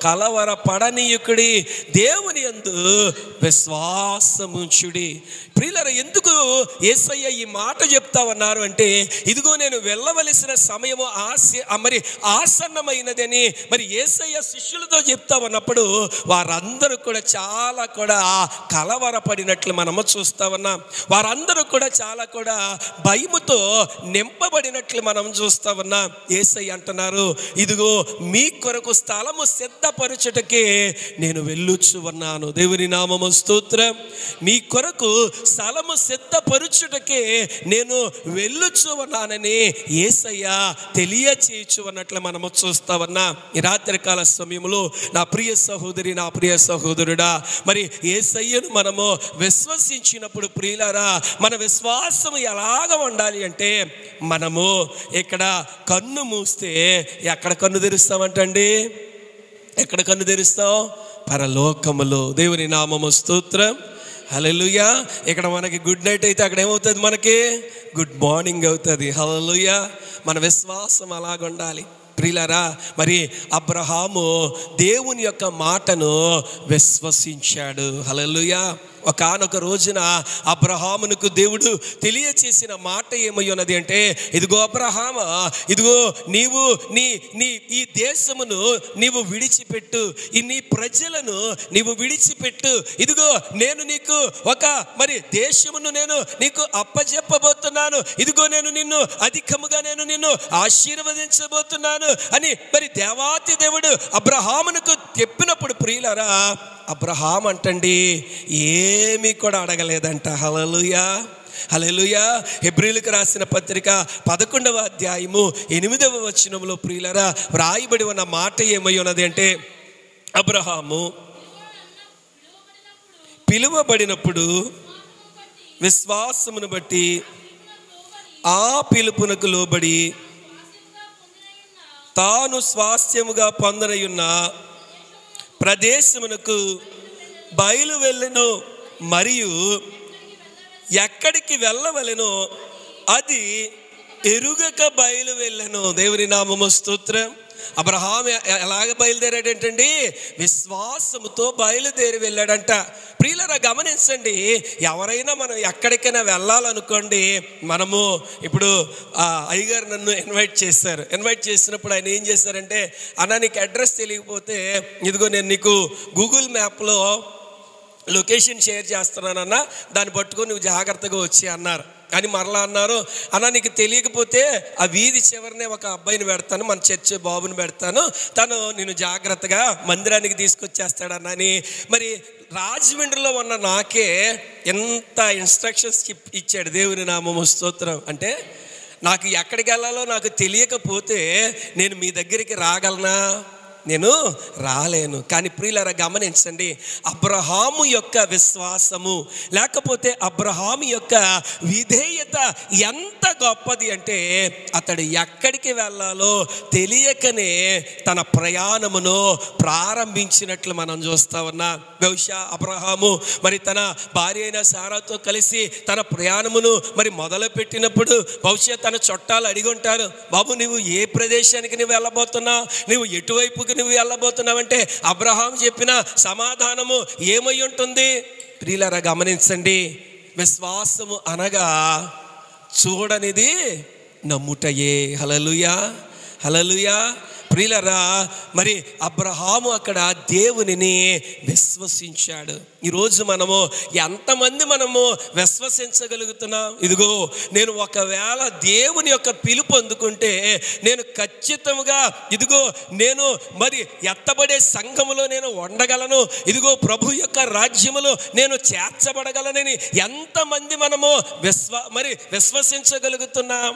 కలవరపడనీయుకుడి, దేవుని యందు విశ్వాసముంచుడి. ప్రియులారా, ఎందుకు యేసయ్య ఈ మాట చెప్తా ఉన్నారు అంటే, ఇదిగో నేను వెళ్ళవలసిన సమయము మరి ఆసన్నమైనదని మరి యేసయ్య శిష్యులతో చెప్తా ఉన్నప్పుడు వారందరూ కూడా చాలా కూడా కలవరపడినట్లు మనము చూస్తా ఉన్నాం. వారందరూ కూడా చాలా కూడా భయముతో నింపబడినట్లు మనం చూస్తా ఉన్నాం. యేసయ్య అంటున్నారు, ఇదిగో మీ కొరకు స్థలము సిద్ధపరచుటకే నేను వెళ్ళుచు ఉన్నాను. దేవుని నామము స్తోత్రం. మీ కొరకు స్థలము సిద్ధపరచుటకే నేను వెళ్ళుచు ఉన్నానని యేసయ్య తెలియచేయచ్చు అన్నట్లు మనము చూస్తా ఉన్నాం. ఈ రాత్రికాల సమయంలో నా ప్రియ సహోదరి, నా ప్రియ సహోదరుడా, మరి యేసయ్యను మనము విశ్వసించినప్పుడు ప్రియులారా, మన విశ్వాసం ఎలాగ ఉండాలి అంటే, మనము ఇక్కడ కన్ను మూస్తే ఎక్కడ కన్ను తెరుస్తామంటండి? ఎక్కడ కన్ను తెరుస్తాం? పరలోకములో. దేవుని నామము స్తోత్రం. హల్లెలూయా. ఇక్కడ మనకి గుడ్ నైట్ అయితే అక్కడ ఏమవుతుంది? మనకి గుడ్ మార్నింగ్ అవుతుంది. హల్లెలూయా. మన విశ్వాసం అలాగ ఉండాలి ప్రియులారా. మరి అబ్రహాము దేవుని యొక్క మాటను విశ్వసించాడు. హల్లెలూయా. ఒకానొక రోజున అబ్రహామునకు దేవుడు తెలియచేసిన మాట ఏమై ఉన్నది అంటే, ఇదిగో అబ్రహామా, ఇదిగో నీవు నీ ఈ దేశమును నీవు విడిచిపెట్టు, నీ ప్రజలను నీవు విడిచిపెట్టు. ఇదిగో నేను నీకు ఒక మరి దేశమును నేను నీకు అప్పజెప్పబోతున్నాను. ఇదిగో నేను నిన్ను అధికముగా నేను నిన్ను ఆశీర్వదించబోతున్నాను అని మరి దేవాతి దేవుడు అబ్రహామునకు చెప్పినప్పుడు ప్రియులారా, అబ్రహాం అంటండి ఏమీ కూడా అడగలేదంట. హల్లెలూయా. హల్లెలూయా. హెబ్రీయులకు రాసిన పత్రిక 11వ అధ్యాయము 8వ వచనంలో ప్రియులారా వ్రాయబడి ఉన్న మాట ఏమై ఉన్నది అంటే, అబ్రహాము పిలువబడినప్పుడు విశ్వాసమును బట్టి ఆ పిలుపునకు లోబడి తాను స్వాస్థ్యముగా పొందనయున్న ప్రదేశమునకు బయలు వెళ్ళెను. మరియు ఎక్కడికి వెళ్ళవలెనో అది ఎరుగక బయలు వెళ్ళెను. దేవుని నామము స్తోత్రం. అబ్రహాం ఎలాగ బయలుదేరాడంటండి? విశ్వాసముతో బయలుదేరి వెళ్ళాడంట. ప్రియులారా గమనించండి, ఎవరైనా మనం ఎక్కడికైనా వెళ్ళాలనుకోండి, మనము ఇప్పుడు అయ్యగారు నన్ను ఇన్వైట్ చేసినప్పుడు ఆయన ఏం చేశారంటే, అన్న నీకు అడ్రస్ తెలియకపోతే ఇదిగో నేను నీకు గూగుల్ మ్యాప్లో లొకేషన్ షేర్ చేస్తున్నానన్నా, దాన్ని పట్టుకొని నువ్వు జాగ్రత్తగా వచ్చి అన్నారు. అని మరలా అన్నారు, అన్న నీకు తెలియకపోతే ఆ వీధి చివరినే ఒక అబ్బాయిని పెడతాను, మన చర్చి బాబుని పెడతాను, తను నేను జాగ్రత్తగా మందిరానికి తీసుకొచ్చేస్తాడన్న అని. మరి రాజమండ్రిలో ఉన్న నాకే ఎంత ఇన్స్ట్రక్షన్స్ ఇచ్చాడు. దేవుని నామము స్తోత్రం. అంటే నాకు ఎక్కడికి వెళ్ళాలో నాకు తెలియకపోతే నేను మీ దగ్గరికి రాగలనా? నేను రాలేను. కానీ ప్రియులారా గమనించండి, అబ్రహాము యొక్క విశ్వాసము లేకపోతే అబ్రహాము యొక్క విధేయత ఎంత గొప్పది అంటే, అతడు ఎక్కడికి వెళ్ళాలో తెలియకనే తన ప్రయాణమును ప్రారంభించినట్లు మనం చూస్తా ఉన్నాం. బహుశా అబ్రహాము మరి తన భార్య అయిన సారాతో కలిసి తన ప్రయాణమును మరి మొదలు పెట్టినప్పుడు బహుశా తన చుట్టాలు అడిగి ఉంటారు, బాబు నువ్వు ఏ ప్రదేశానికి నువ్వు వెళ్ళబోతున్నావు, నువ్వు ఎటువైపుకి నువ్వు వెళ్ళబోతున్నావంటే అబ్రహాం చెప్పిన సమాధానము ఏమై ఉంటుంది? ప్రియులారా గమనించండి, విశ్వాసము అనగా చూడనిది నమ్ముటయే. హల్లెలూయా. హల్లెలూయా. ప్రియులారా మరి అబ్రహాము అక్కడ దేవునిని విశ్వసించాడు. ఈరోజు మనము ఎంతమంది మనము విశ్వసించగలుగుతున్నాం? ఇదిగో నేను ఒకవేళ దేవుని యొక్క పిలుపు అందుకుంటే నేను ఖచ్చితంగా ఇదిగో నేను మరి ఎత్తబడే సంఘములో నేను ఉండగలను, ఇదిగో ప్రభు యొక్క రాజ్యములో నేను చేర్చబడగలనని ఎంతమంది మనము విశ్వసించగలుగుతున్నాం?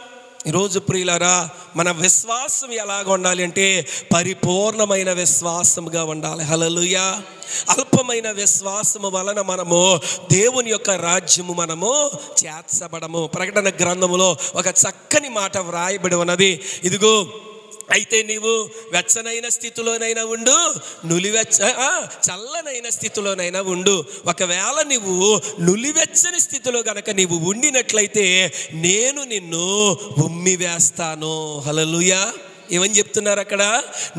ఈరోజు ప్రియులారా మన విశ్వాసం ఎలాగ ఉండాలి అంటే పరిపూర్ణమైన విశ్వాసముగా ఉండాలి. హల్లెలూయా. అల్పమైన విశ్వాసము వలన మనము దేవుని యొక్క రాజ్యము మనము చేర్చబడము. ప్రకటన గ్రంథములో ఒక చక్కని మాట వ్రాయబడి ఉన్నది. ఇదిగో అయితే నీవు వెచ్చనైన స్థితిలోనైనా ఉండు, చల్లనైన స్థితిలోనైనా ఉండు. ఒకవేళ నీవు నులివెచ్చని స్థితిలో గనక నీవు ఉండినట్లయితే నేను నిన్ను ఉమ్మివేస్తాను. హల్లెలూయా. ఏమని చెప్తున్నారు అక్కడ?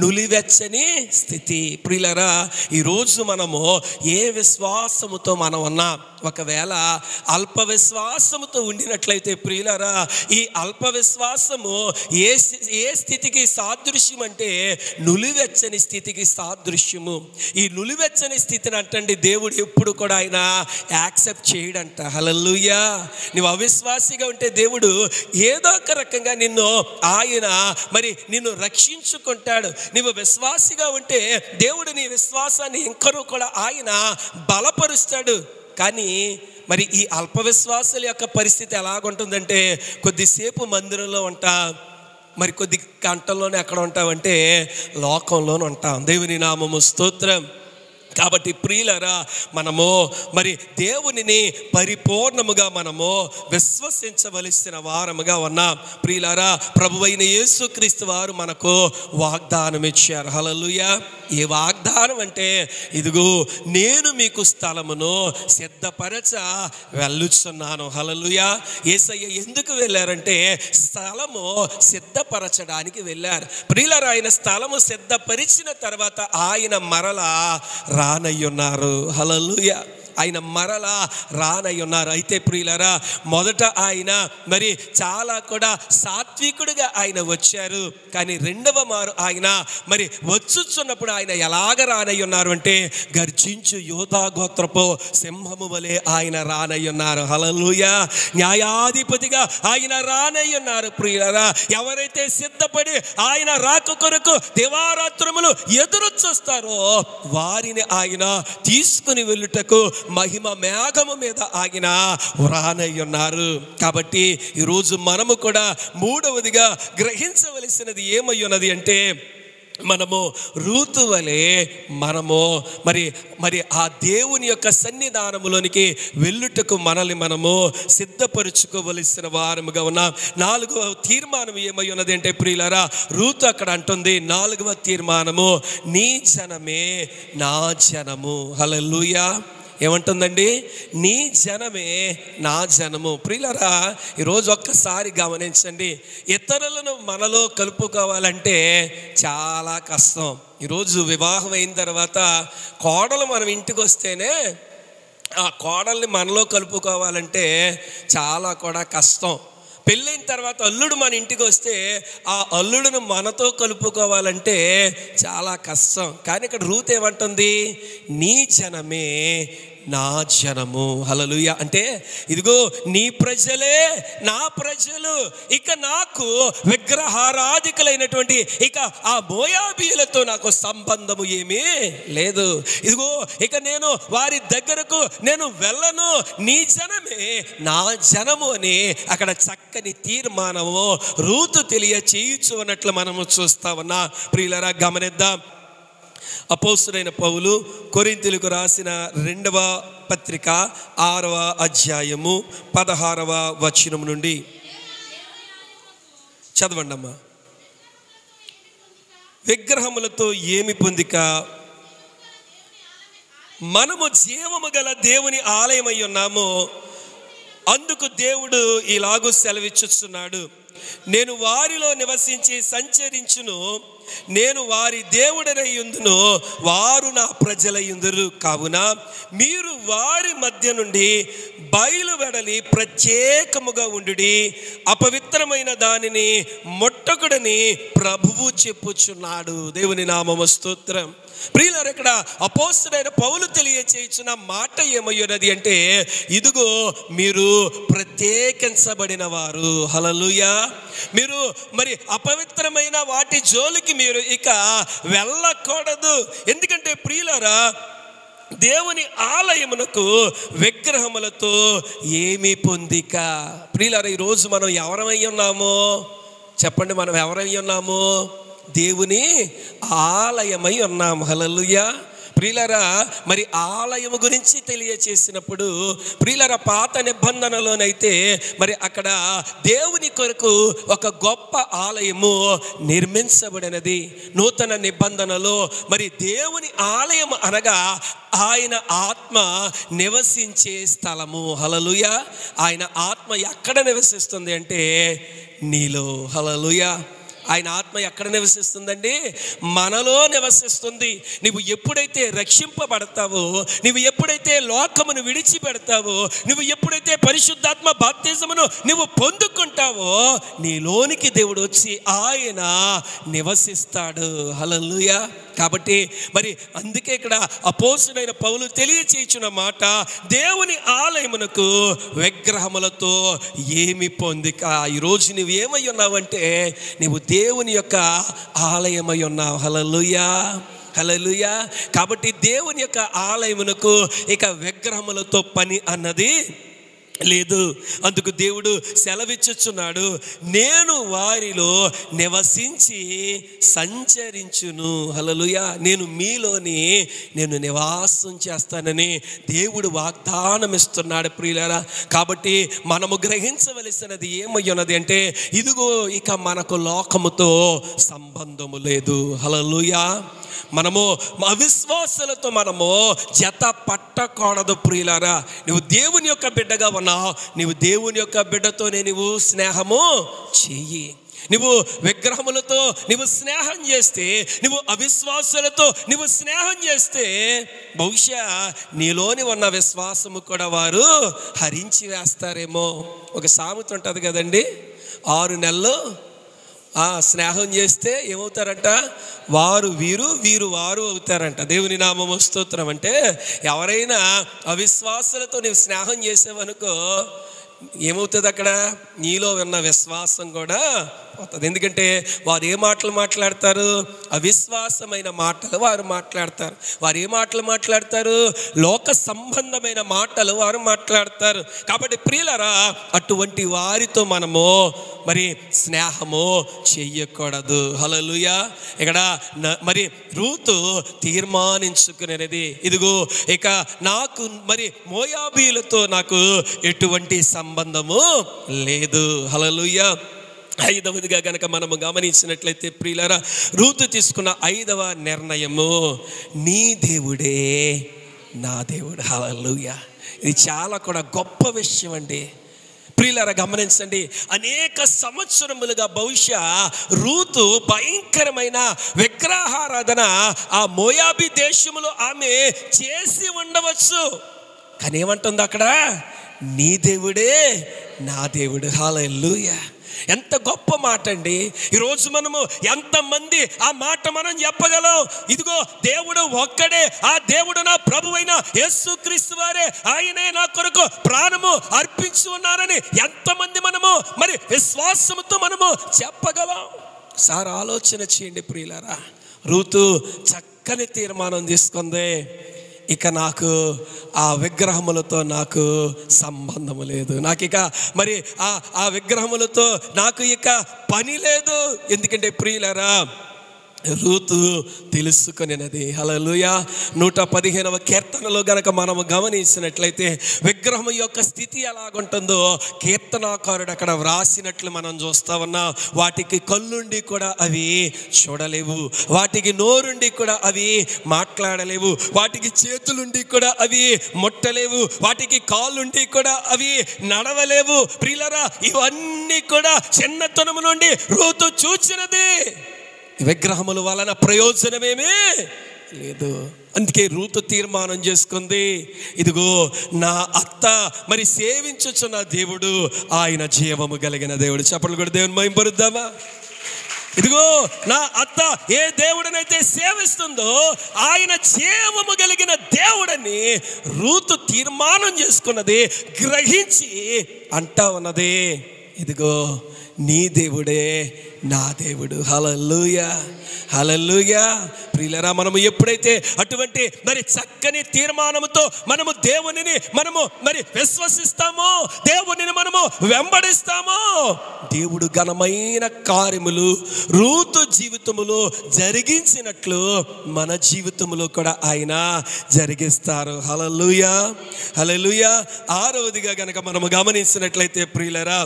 నులివెచ్చని స్థితి. ప్రియులారా ఈరోజు మనము ఏ విశ్వాసముతో మనం ఉన్నాం? ఒకవేళ అల్ప విశ్వాసముతో ఉండినట్లయితే ప్రియులారా, ఈ అల్ప విశ్వాసము ఏ స్థితికి సాదృశ్యం అంటే నులివెచ్చని స్థితికి సాదృశ్యము. ఈ నులివెచ్చని స్థితిని అంటండి దేవుడు ఎప్పుడు కూడా ఆయన యాక్సెప్ట్ చేయడంట. హల్లెలూయా. నువ్వు అవిశ్వాసిగా ఉంటే దేవుడు ఏదో ఒక రకంగా నిన్ను రక్షించుకుంటాడు. నువ్వు విశ్వాసిగా ఉంటే దేవుడు నీ విశ్వాసాన్ని ఇంకనూ కూడా ఆయన బలపరుస్తాడు. కానీ మరి ఈ అల్ప విశ్వాసుల యొక్క పరిస్థితి ఎలాగుంటుందంటే, కొద్దిసేపు మందిరంలో ఉంటా, మరి కొద్ది గంటల్లోనే ఎక్కడ ఉంటామంటే లోకంలోనే ఉంటాం. దేవుని నామము స్తోత్రం. కాబట్టి ప్రియులారా, మనము మరి దేవునిని పరిపూర్ణముగా మనము విశ్వసించవలసిన వారముగా ఉన్నాం. ప్రియులారా, ప్రభువైన యేసుక్రీస్తు వారు మనకు వాగ్దానం ఇచ్చారు. హల్లెలూయా. ఏ వాగ్దానం అంటే, ఇదిగో నేను మీకు స్థలమును సిద్ధపరచ వెళ్ళుచున్నాను. హల్లెలూయా. యేసయ్య ఎందుకు వెళ్ళారంటే స్థలము సిద్ధపరచడానికి వెళ్ళారు. ప్రియులారా, ఆయన స్థలము సిద్ధపరిచిన తర్వాత ఆయన మరలా రానయ్యున్నారు. హల్లెలూయా. ఆయన మరలా రానయ్యున్నారు. అయితే ప్రియులారా, మొదట ఆయన మరి చాలా కూడా సాత్వికుడిగా ఆయన వచ్చారు. కానీ రెండవ మారు ఆయన మరి వచ్చుచున్నప్పుడు ఆయన ఎలాగ రానయ్యున్నారు అంటే గర్జించు యోధా గోత్రపు సింహము వలె ఆయన రానయ్యున్నారు. హల్లెలూయా. న్యాయాధిపతిగా ఆయన రానయ్యున్నారు. ప్రియులారా, ఎవరైతే సిద్ధపడి ఆయన రాక కొరకు దివారాత్రములు ఎదురు చూస్తారో వారిని ఆయన తీసుకుని వెళ్ళుటకు మహిమ మేఘము మీద ఆయన రానయ్యున్నారు. కాబట్టి ఈరోజు మనము కూడా మూడవదిగా గ్రహించవలసినది ఏమై ఉన్నది అంటే, మనము రూతు వలె మనము మరి ఆ దేవుని యొక్క సన్నిధానములోనికి వెళ్ళుటకు మనల్ని మనము సిద్ధపరుచుకోవలసిన వారముగా ఉన్నాం. 4వ తీర్మానం ఏమై ఉన్నది అంటే ప్రియులారా, రూతు అక్కడ అంటుంది 4వ తీర్మానము, నీ జనమే నా జనము. హల్లెలూయా. ఏమంటుందండి? నీ జనమే నా జనము. ప్రియులారా, ఈరోజు ఒక్కసారి గమనించండి, ఇతరులను మనలో కలుపుకోవాలంటే చాలా కష్టం. ఈరోజు వివాహం అయిన తర్వాత కోడలు మనం ఇంటికి వస్తేనే ఆ కోడల్ని మనలో కలుపుకోవాలంటే చాలా కూడా కష్టం. పెళ్ళైన తర్వాత అల్లుడు మన ఇంటికి వస్తే ఆ అల్లుడును మనతో కలుపుకోవాలంటే చాలా కష్టం. కానీ ఇక్కడ రూత్ ఏమంటుంది? నీ జనమే నా జనము. హల్లెలూయా. అంటే ఇదిగో నీ ప్రజలే నా ప్రజలు. ఇక నాకు విగ్రహారాధికులైనటువంటి ఇక ఆ మోయాబీయులతో నాకు సంబంధము ఏమీ లేదు. ఇదిగో ఇక నేను వారి దగ్గరకు నేను వెళ్ళను. నీ జనమే నా జనము అని అక్కడ చక్కని తీర్మానము రూతు తెలియచేయచ్చు అన్నట్లు మనము చూస్తా ఉన్నా. ప్రియులారా, గమనిద్దాం. అపోస్తలుడైన పౌలు కొరింథీయులకు రాసిన 2వ పత్రిక 6వ అధ్యాయము 16వ వచనం నుండి చదవండి అమ్మా. విగ్రహములతో ఏమి పొందిక, మనము జీవము గల దేవుని ఆలయమై ఉన్నాము. అందుకు దేవుడు ఇలాగూ సెలవిచ్చుచున్నాడు, నేను వారిలో నివసించి సంచరించును, నేను వారి దేవుడనయ్యుందును, వారు నా ప్రజలయ్యుందురు. కావున మీరు వారి మధ్య నుండి బయలువెడలి ప్రత్యేకముగా ఉండుడి, అపవిత్రమైన దానిని ముట్టకుడని ప్రభువు చెప్పుచున్నాడు. దేవుని నామము స్తోత్రం. ప్రియులారా, ఇక్కడ అపోస్తలుడైన పౌలు తెలియచేయుచున్న మాట ఏమయ్యున్నది అంటే, ఇదిగో మీరు ప్రత్యేకించబడిన వారు. హల్లెలూయా. మీరు మరి అపవిత్రమైన వాటి జోలికి మీరు ఇక వెళ్ళకూడదు. ఎందుకంటే ప్రియులారా, దేవుని ఆలయమునకు విగ్రహములతో ఏమి పొందిక. ప్రియులారా, ఈరోజు మనం ఎవరమై ఉన్నామో చెప్పండి? మనం ఎవరై ఉన్నాము? దేవుని ఆలయమై ఉన్నాము. హల్లెలూయా. ప్రియులారా, మరి ఆలయము గురించి తెలియచేసినప్పుడు ప్రియులారా, పాత నిబంధనలోనైతే మరి అక్కడ దేవుని కొరకు ఒక గొప్ప ఆలయము నిర్మించబడినది. నూతన నిబంధనలో మరి దేవుని ఆలయం అనగా ఆయన ఆత్మ నివసించే స్థలము. హల్లెలూయా. ఆయన ఆత్మ ఎక్కడ నివసిస్తుంది అంటే నీలో. హల్లెలూయా. ఆయన ఆత్మ ఎక్కడ నివసిస్తుందండి? మనలో నివసిస్తుంది. నువ్వు ఎప్పుడైతే రక్షింపబడతావో, నువ్వు ఎప్పుడైతే లోకమును విడిచిపెడతావో, నువ్వు ఎప్పుడైతే పరిశుద్ధాత్మ బాప్తిజమును నువ్వు పొందుకుంటావో, నీలోనికి దేవుడు వచ్చి ఆయన నివసిస్తాడు. హల్లెలూయా. కాబట్టి మరి అందుకే ఇక్కడ అపోస్తలుడైన పౌలు తెలియచేయుచున్న మాట, దేవుని ఆలయమునకు విగ్రహములతో ఏమి పొందిక. ఈరోజు నువ్వు ఏమై ఉన్నావంటే, నువ్వు దేవుని యొక్క ఆలయమై ఉన్నావు. హల్లెలూయా, హల్లెలూయా. కాబట్టి దేవుని యొక్క ఆలయమునకు ఇక విగ్రహములతో పని అన్నది లేదు. అందుకు దేవుడు సెలవిచ్చుచున్నాడు, నేను వారిలో నివసించి సంచరించును. హల్లెలూయా. నేను మీలోని నేను నివాసం చేస్తానని దేవుడు వాగ్దానం ఇస్తున్నాడు ప్రియులారా. కాబట్టి మనము గ్రహించవలసినది ఏమై ఉన్నది అంటే, ఇదిగో ఇక మనకు లోకముతో సంబంధము లేదు. హల్లెలూయా. మనము అవిశ్వాసులతో మనము జత పట్టకూడదు ప్రియులారా. నువ్వు దేవుని యొక్క బిడ్డగా ఉన్నావు, నువ్వు దేవుని యొక్క బిడ్డతోనే నువ్వు స్నేహము చెయ్యి. నువ్వు విగ్రహములతో నువ్వు స్నేహం చేస్తే, నువ్వు అవిశ్వాసులతో నువ్వు స్నేహం చేస్తే, బహుశా నీలోని ఉన్న విశ్వాసము కూడా వారు హరించి వేస్తారేమో. ఒక సామెత ఉంటుంది కదండి, 6 నెలలు స్నేహం చేస్తే ఏమవుతారంట? వారు వీరు, వీరు వారు అవుతారంట. దేవుని నామము స్తోత్రం. అంటే ఎవరైనా అవిశ్వాసులతో నీవు స్నేహం చేసావనుకో, ఏమవుతుంది? అక్కడ నీలో ఉన్న విశ్వాసం కూడా పోతుంది. ఎందుకంటే వారు ఏ మాటలు మాట్లాడతారు? అవిశ్వాసమైన మాటలు వారు మాట్లాడతారు. వారు ఏ మాటలు మాట్లాడతారు? లోక సంబంధమైన మాటలు వారు మాట్లాడతారు. కాబట్టి ప్రియులారా, అటువంటి వారితో మనము మరి స్నేహము చెయ్యకూడదు. హల్లెలూయా. ఇక్కడ మరి రూతు తీర్మానించుకునేది, ఇదిగో ఇక నాకు మరి మోయాబీలతో నాకు ఎటువంటి సంబంధము లేదు. హల్లెలూయా. 5వదిగా గనక మనము గమనించినట్లయితే ప్రియులారా, రూతు తీసుకున్న 5వ నిర్ణయము, నీ దేవుడే నా దేవుడు. హల్లెలూయా. ఇది చాలా కూడా గొప్ప విషయం అండి ప్రియులారా. గమనించండి, అనేక సంవత్సరములుగా బహుశా రూతు భయంకరమైన విగ్రహారాధన ఆ మోయాబీ దేశములో ఆమె చేసి ఉండవచ్చు. కానీ ఏమంటుంది అక్కడ? నీ దేవుడే నా దేవుడు. హల్లెలూయా. ఎంత గొప్ప మాట అండి. ఈరోజు మనము ఎంతమంది ఆ మాట మనం చెప్పగలం? ఇదిగో దేవుడు ఒక్కడే, ఆ దేవుడు నా ప్రభువైన యేసుక్రీస్తు వారే, ఆయనే నా కొరకు ప్రాణము అర్పించి ఉన్నారని ఎంతమంది మనము మరి విశ్వాసముతో మనము చెప్పగలం? సార్ ఆలోచన చేయండి ప్రియులారా. రూతు చక్కని తీర్మానం తీసుకుంది, ఇక నాకు ఆ విగ్రహములతో నాకు సంబంధము లేదు, నాకు ఇక మరి ఆ విగ్రహములతో నాకు ఇక పని లేదు. ఎందుకంటే ప్రియులారా, రూతు తెలుసుకునేది. హల్లెలూయా. 115వ కీర్తనలో గనక మనము గమనించినట్లయితే విగ్రహం యొక్క స్థితి ఎలాగుంటుందో కీర్తనాకారుడు అక్కడ వ్రాసినట్లు మనం చూస్తా ఉన్నాం. వాటికి కళ్ళుండి కూడా అవి చూడలేవు, వాటికి నోరుండి కూడా అవి మాట్లాడలేవు, వాటికి చేతులుండి కూడా అవి ముట్టలేవు, వాటికి కాళ్ళుండి కూడా అవి నడవలేవు. ప్రియులారా, ఇవన్నీ కూడా చిన్నతనము నుండి రూతు చూచినది. విగ్రహముల వలన ప్రయోజనమేమీ లేదు. అందుకే రూతు తీర్మానం చేసుకుంది, ఇదిగో నా అత్త మరి సేవించుచున్న దేవుడు ఆయన జీవము కలిగిన దేవుడు. చెప్పలు కూడా దేవుని మహిమపరుద్దామా? ఇదిగో నా అత్త ఏ దేవుడినైతే సేవిస్తుందో ఆయన జీవము కలిగిన దేవుడని రూతు తీర్మానం చేసుకున్నది, గ్రహించి అంటా ఉన్నది, ఇదిగో నీ దేవుడే నా దేవుడు. హల్లెలూయా, హల్లెలూయా. ప్రియులారా, మనము ఎప్పుడైతే అటువంటి మరి చక్కని తీర్మానముతో మనము దేవునిని మనము మరి విశ్వసిస్తామో, దేవునిని మనము వెంబడిస్తామో, దేవుడు ఘనమైన కార్యములు రూతు జీవితములో జరిగించినట్లు మన జీవితములో కూడా ఆయన జరిగిస్తారు. హల్లెలూయా, హల్లెలూయా. 6వదిగా గనక మనము గమనించినట్లయితే ప్రియులారా,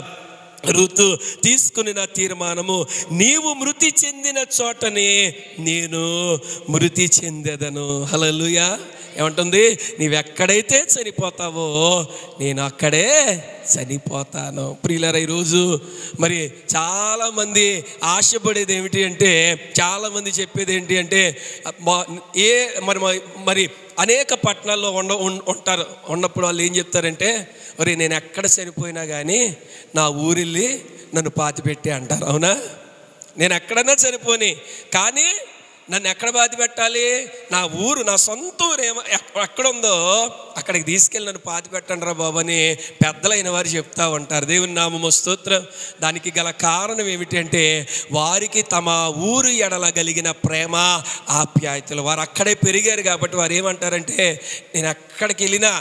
రూతు తీసుకున్న తీర్మానము, నీవు మృతి చెందిన చోటనే నేను మృతి చెందెదను. హల్లెలూయా. ఏమంటుంది? నీవెక్కడైతే చనిపోతావో నేను అక్కడే చనిపోతాను. ప్రియులారా, ఈరోజు మరి చాలామంది ఆశపడేది ఏమిటి అంటే, చాలామంది చెప్పేది ఏంటి అంటే, మరి అనేక పట్టణాల్లో ఉన్నప్పుడు వాళ్ళు ఏం చెప్తారంటే, మరి నేను ఎక్కడ చనిపోయినా కానీ నా ఊరిల్లి నన్ను పాతిపెట్టే అంటారు. అవునా? నేను ఎక్కడన్నా చనిపోని, కానీ నన్ను ఎక్కడ బాధ పెట్టాలి? నా ఊరు, నా సొంత ఊరు ఎక్కడుందో అక్కడికి తీసుకెళ్ళి నన్ను పాతి పెట్టండి రా బాబు అని పెద్దలైన వారు చెప్తా ఉంటారు. దేవుని నామము స్తోత్రం. దానికి గల కారణం ఏమిటి అంటే, వారికి తమ ఊరు ఎడల కలిగిన ప్రేమ ఆప్యాయతలు, వారు అక్కడే పెరిగారు కాబట్టి వారు ఏమంటారంటే, నేను ఎక్కడికి వెళ్ళినా,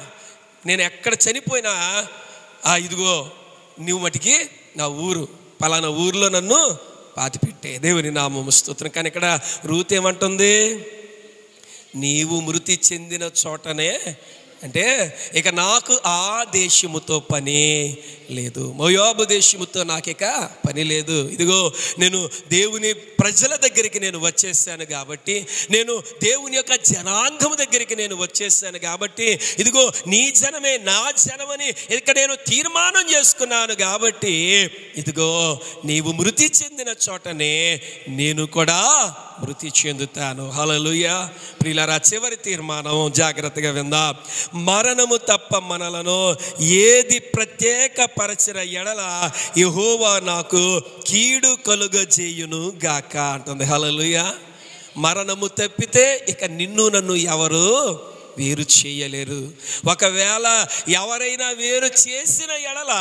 నేను ఎక్కడ చనిపోయినా ఇదిగో నువ్వు మటుకి నా ఊరు, పలానా ఊరిలో నన్ను పాతిపెట్టే. దేవుని నామము స్తోత్రం. కానీ ఇక్కడ రూత్ ఏమంటుంది? నీవు మృతి చెందిన చోటనే, అంటే ఇక నాకు ఆ దేశముతో పని లేదు, మోయాబు దేశముతో నాకిక పని లేదు. ఇదిగో నేను దేవుని ప్రజల దగ్గరికి నేను వచ్చేసాను కాబట్టి, నేను దేవుని యొక్క జనాంగము దగ్గరికి నేను వచ్చేసాను కాబట్టి, ఇదిగో నీ జనమే నా జనమని ఇక నేను తీర్మానం చేసుకున్నాను కాబట్టి, ఇదిగో నీవు మృతి చెందిన చోటనే నేను కూడా మృతి చెందుతాను. హల్లెలూయా. ప్రియులారా, చివరి తీర్మానం జాగ్రత్తగా విందాం. మరణము తప్ప మనలను ఏది ప్రత్యేక పరచిన ఎడల యెహోవా నాకు కీడు కలుగజేయును గాక అంటుంది. హల్లెలూయా. మరణము తప్పితే ఇక నిన్ను నన్ను ఎవరు వేరు చేయలేరు. ఒకవేళ ఎవరైనా వేరు చేసిన ఎడల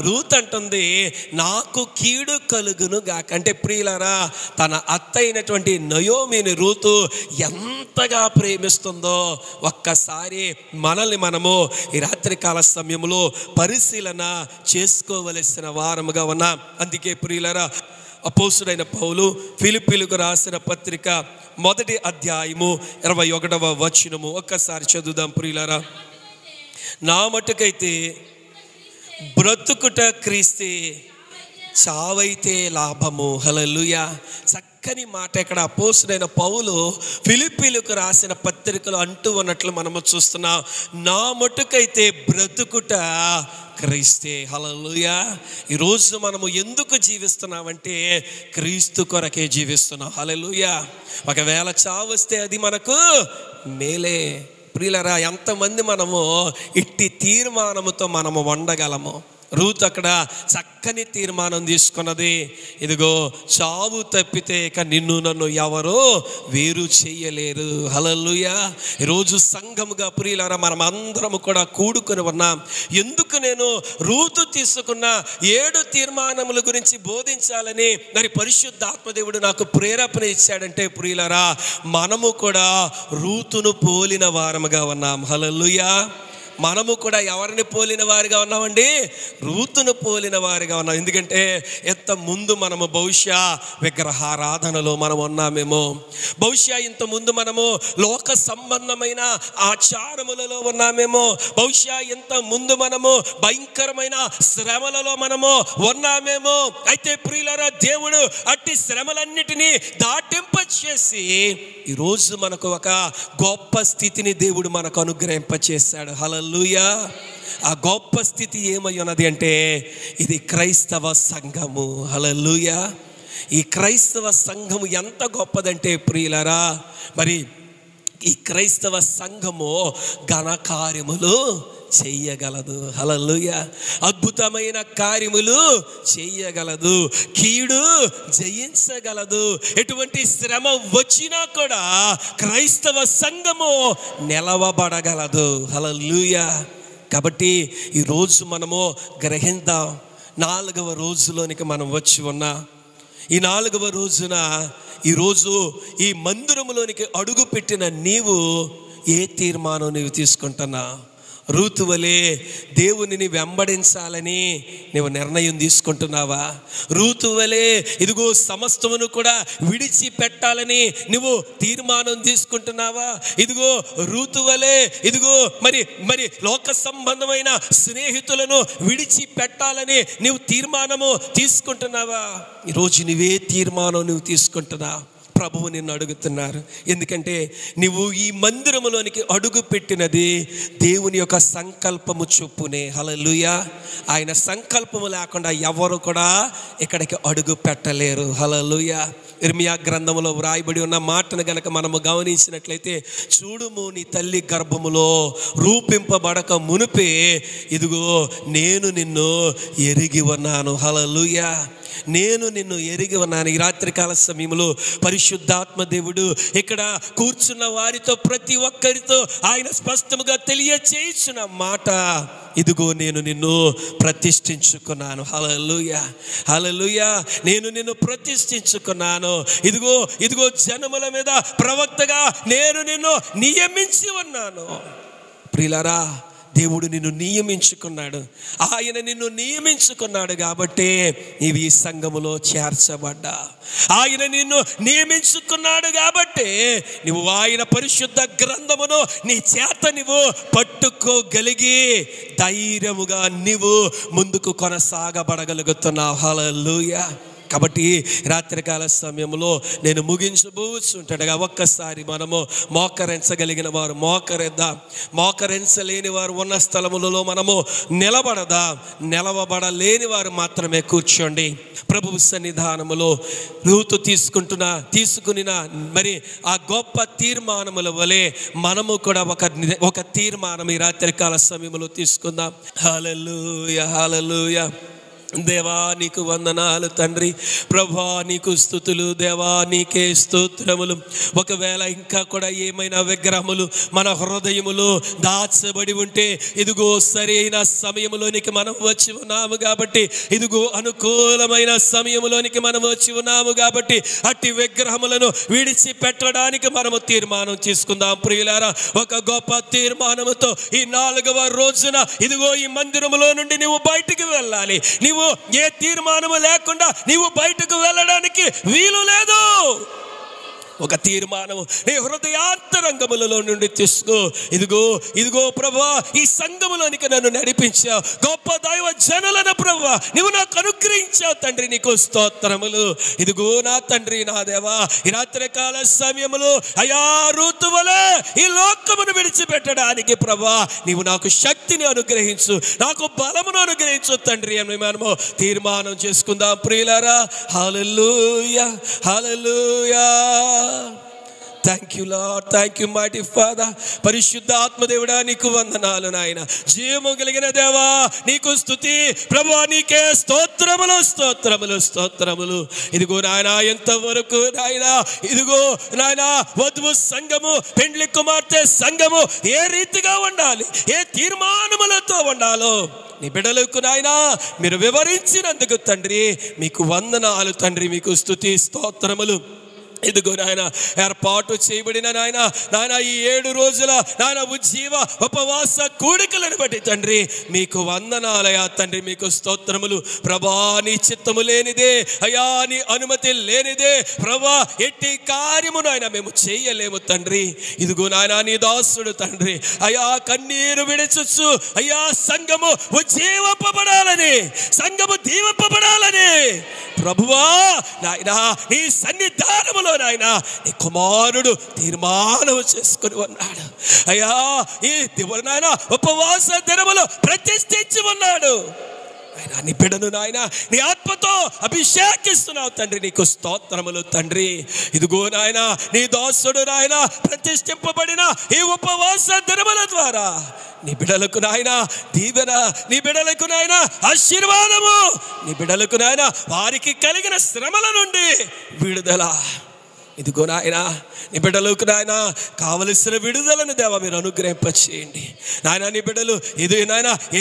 రూత్ అంటుంది, నాకు కీడు కలుగును గాక. అంటే ప్రియులారా, తన అత్త అయినటువంటి నయోమిని రూతు ఎంతగా ప్రేమిస్తుందో ఒక్కసారి మనల్ని మనము ఈ రాత్రికాల సమయంలో పరిశీలన చేసుకోవలసిన వారముగా ఉన్నాం. అందుకే ప్రియులారా, అపోస్తుడైన పౌలు ఫిలిప్పీలకు రాసిన పత్రిక 1వ అధ్యాయము 21వ వచనము ఒక్కసారి చదువుదాం ప్రియులారా. నా మటుకైతే బ్రతుకుట క్రీస్తే, చావైతే లాభము. హల్లెలూయా. చక్కని మాట ఇక్కడ అపోస్తుడైన పౌలు ఫిలిప్పీలకు రాసిన పత్రికలు అంటూ ఉన్నట్లు మనము చూస్తున్నాం. నా మటుకైతే బ్రతుకుట క్రీస్తే. హల్లెలూయా. ఈరోజు మనము ఎందుకు జీవిస్తున్నామంటే క్రీస్తు కొరకే జీవిస్తున్నాం. హల్లెలూయా. ఒకవేళ చావు వస్తే అది మనకు మేలే. ప్రియులారా, ఎంతమంది మనము ఇట్టి తీర్మానముతో మనము ఉండగలము? రూత్ అక్కడ చక్కని తీర్మానం తీసుకున్నది. ఇదిగో చావు తప్పితే ఇక నిన్ను నన్ను ఎవరో వేరు చేయలేరు. హల్లెలూయా. ఈరోజు సంఘముగా ప్రియులారా మనం అందరము కూడా కూడుకొని ఉన్నాం. ఎందుకు నేను రూతు తీసుకున్న 7 తీర్మానముల గురించి బోధించాలని మరి పరిశుద్ధాత్మదేవుడు నాకు ప్రేరేపణ ఇచ్చాడంటే ప్రియులారా, మనము కూడా రూతును పోలిన వారముగా ఉన్నాం. హల్లెలూయా. మనము కూడా ఎవరిని పోలిన వారిగా ఉన్నామండి? రూతును పోలిన వారిగా ఉన్నాం. ఎందుకంటే ఎంత ముందు మనము బహుశా విగ్రహారాధనలో మనం ఉన్నామేమో, బహుశా ఇంత ముందు మనము లోక సంబంధమైన ఆచారములలో ఉన్నామేమో, బహుశా ఇంత ముందు మనము భయంకరమైన శ్రమలలో మనము ఉన్నామేమో. అయితే ప్రియులారా, దేవుడు అట్టి శ్రమలన్నిటినీ దాటింప చేసి ఈరోజు మనకు ఒక గొప్ప స్థితిని దేవుడు మనకు అనుగ్రహింప చేశాడు. హల్లెలూయా. ఆ గొప్ప స్థితి ఏమై ఉన్నది అంటే ఇది క్రైస్తవ సంఘము. హల్లెలూయా. ఈ క్రైస్తవ సంఘము ఎంత గొప్పదంటే ప్రియులారా, మరి ఈ క్రైస్తవ సంఘము ఘనకార్యములు చెయ్యగలదు. హల్లెలూయా. అద్భుతమైన కార్యములు చెయ్యగలదు, కీడు జయించగలదు. ఎటువంటి శ్రమ వచ్చినా కూడా క్రైస్తవ సంఘము నిలవబడగలదు. హల్లెలూయా. కాబట్టి ఈరోజు మనము గ్రహిద్దాం. 4వ రోజులోనికి మనం వచ్చి ఉన్నా. ఈ 4వ రోజున ఈరోజు ఈ మందిరములోనికి అడుగు పెట్టిన నీవు ఏ తీర్మానం నీవు తీసుకుంటున్నా? రూతు వలె దేవునిని వెంబడించాలని నీవు నిర్ణయం తీసుకుంటున్నావా? రూతు వలె ఇదిగో సమస్తమును కూడా విడిచిపెట్టాలని నువ్వు తీర్మానం తీసుకుంటున్నావా? ఇదిగో రూతు వలె ఇదిగో మరి లోక సంబంధమైన స్నేహితులను విడిచిపెట్టాలని నువ్వు తీర్మానము తీసుకుంటున్నావా? ఈరోజు నువ్వే తీర్మానం నువ్వు తీసుకుంటున్నావు? ప్రభువు నిన్ను అడుగుతున్నారు. ఎందుకంటే నువ్వు ఈ మందిరములోనికి అడుగు పెట్టినది దేవుని యొక్క సంకల్పము చొప్పునే. హల్లెలూయా. ఆయన సంకల్పము లేకుండా ఎవరు కూడా ఇక్కడికి అడుగు పెట్టలేరు. హల్లెలూయా. ఇర్మియా గ్రంథములో వ్రాయబడి ఉన్న మాటను గనక మనము గమనించినట్లయితే, చూడుము నీ తల్లి గర్భములో రూపింపబడక మునిపే ఇదిగో నేను నిన్ను ఎరిగి ఉన్నాను. హల్లెలూయా. నేను నిన్ను ఎరిగి ఉన్నాను. ఈ రాత్రికాల సమయంలో పరిశుద్ధాత్మ దేవుడు ఇక్కడ కూర్చున్న వారితో ప్రతి ఒక్కరితో ఆయన స్పష్టముగా తెలియచేయుచున్న మాట, ఇదిగో నేను నిన్ను ప్రతిష్ఠించుకున్నాను. హల్లెలూయా, హల్లెలూయా. నేను నిన్ను ప్రతిష్ఠించుకున్నాను. ఇదిగో ఇదిగో జనముల మీద ప్రవక్తగా నేను నిన్ను నియమించి ఉన్నాను. ప్రియులారా, దేవుడు నిన్ను నియమించుకున్నాడు. ఆయన నిన్ను నియమించుకున్నాడు కాబట్టి నీవు ఈ సంఘములో చేర్చబడ్డా. ఆయన నిన్ను నియమించుకున్నాడు కాబట్టి నువ్వు ఆయన పరిశుద్ధ గ్రంథమును నీ చేత నువ్వు పట్టుకోగలిగి ధైర్యముగా నీవు ముందుకు కొనసాగబడగలుగుతున్నావు. హల్లెలూయా. కాబట్టి రాత్రికాల సమయంలో నేను ముగించబోతుంటగా ఒక్కసారి మనము మోకరించగలిగిన వారు మోకరిద్దాం, మోకరించలేని వారు ఉన్న స్థలములలో మనము నిలబడదాం, నిలవబడలేని వారు మాత్రమే కూర్చోండి. ప్రభువు సన్నిధానములో రూతు తీసుకుని మరి ఆ గొప్ప తీర్మానముల వలె మనము కూడా ఒక తీర్మానం ఈ రాత్రికాల సమయంలో తీసుకుందాం. హల్లెలూయా, హల్లెలూయా. దేవా నీకు వందనాలు తండ్రి. ప్రభా నీకు స్తుతులు. దేవా నీకే స్తోత్రములు. ఒకవేళ ఇంకా కూడా ఏమైనా విగ్రహములు మన హృదయములో దాచబడి ఉంటే ఇదిగో సరైన సమయంలోనికి మనం వచ్చి ఉన్నాము కాబట్టి, ఇదిగో అనుకూలమైన సమయంలోనికి మనం వచ్చి ఉన్నాము కాబట్టి అట్టి విగ్రహములను విడిచిపెట్టడానికి మనము తీర్మానం తీసుకుందాం. ప్రియులారా, ఒక గొప్ప తీర్మానముతో ఈ 4వ రోజున ఇదిగో ఈ మందిరములో నుండి నీవు బయటికి వెళ్ళాలి. నీవు ఏ తీర్మానము లేకుండా నీవు బయటకు వెళ్ళడానికి వీలు లేదు. ఒక తీర్మానము నీ హృదయాంతరంగములలో నుండి తీసుకో. ఇదిగో ఇదిగో ప్రభువా, ఈ సంఘములోనికి నన్ను నడిపించావు. గొప్ప దైవ జనులను ప్రభువా నువ్వు నాకు అనుగ్రహించావు తండ్రి, నీకు స్తోత్రములు. ఇదిగో నా తండ్రి, నా దేవా, ఈ రాత్రికాల సమయములో అయా రూతు వలె ఈ లోకమును విడిచిపెట్టడానికి ప్రభువా నీవు నాకు శక్తిని అనుగ్రహించు, నాకు బలమును అనుగ్రహించు తండ్రి అని మనము తీర్మానం చేసుకుందాం. ప్రియులారా, hallelujah, hallelujah. Thank you lord, thank you mighty father. పరిశుద్ధ ఆత్మదేవుడా నీకు వందనాలు నాయన. జీవము కలిగిన దేవా నీకు స్తుతి ప్రభువా, నీకే స్తోత్రములు, స్తోత్రములు, స్తోత్రములు. ఇదిగో నాయన, ఎంతవరకు నాయన ఇదిగో నాయన వధువు సంఘము, పెండ్లి కుమార్తె సంఘము ఏ రీతిగా ఉండాలి, ఏ తీర్మానములతో ఉండాలో నీ బిడ్డలకు నాయన మీరు వివరించినందుకు తండ్రి మీకు వందనాలు తండ్రి, మీకు స్తుతి స్తోత్రములు. ఇదిగో నాయన ఏర్పాటు చేయబడిన నాయన ఈ 7 రోజుల నాయన ఉజ్జీవ ఉపవాస కూడికలను బట్టి తండ్రి మీకు వందనాలయా తండ్రి, మీకు స్తోత్రములు. ప్రభా నీ చిత్తము లేనిదే, అయా నీ అనుమతి లేనిదే ప్రభా ఎట్టి కార్యము నాయన మేము చేయలేము తండ్రి. ఇదిగో నాయన నీ దాసుడు తండ్రి అయా కన్నీరు విడిచొచ్చు అయ్యా సంఘము ఉజ్జీవింపబడాలని, సంఘము దీవింపబడాలని ప్రభువా నాయన నీ సన్నిధానములో నాయన నీ కుమారుడు తీర్మానం చేసుకుని ఉన్నాడు అయ్యా. ఈ నాయన ఉపవాస దినములో ప్రతిష్ఠించి ఉన్నాడు ఆయన. నీ బిడ్డను నాయన నీ ఆత్మతో అభిషేకిస్తున్నావు తండ్రి, నీకు స్తోత్రములు తండ్రి. ఇదిగో నాయన నీ దాసుడు నాయన ప్రతిష్ఠింపబడిన ఈ ఉపవాస దినముల ద్వారా నీ బిడ్డలకు నాయన దీవెన, నీ బిడ్డలకు నాయన ఆశీర్వాదము, నీ బిడ్డలకు నాయన వారికి కలిగిన శ్రమల నుండి విడుదల. ఇదిగో నాయన నీ బిడ్డలకు నాయన కావలసిన విడుదలను దేవా మీరు అనుగ్రహింపచేయండి నాయన. నీ బిడ్డలు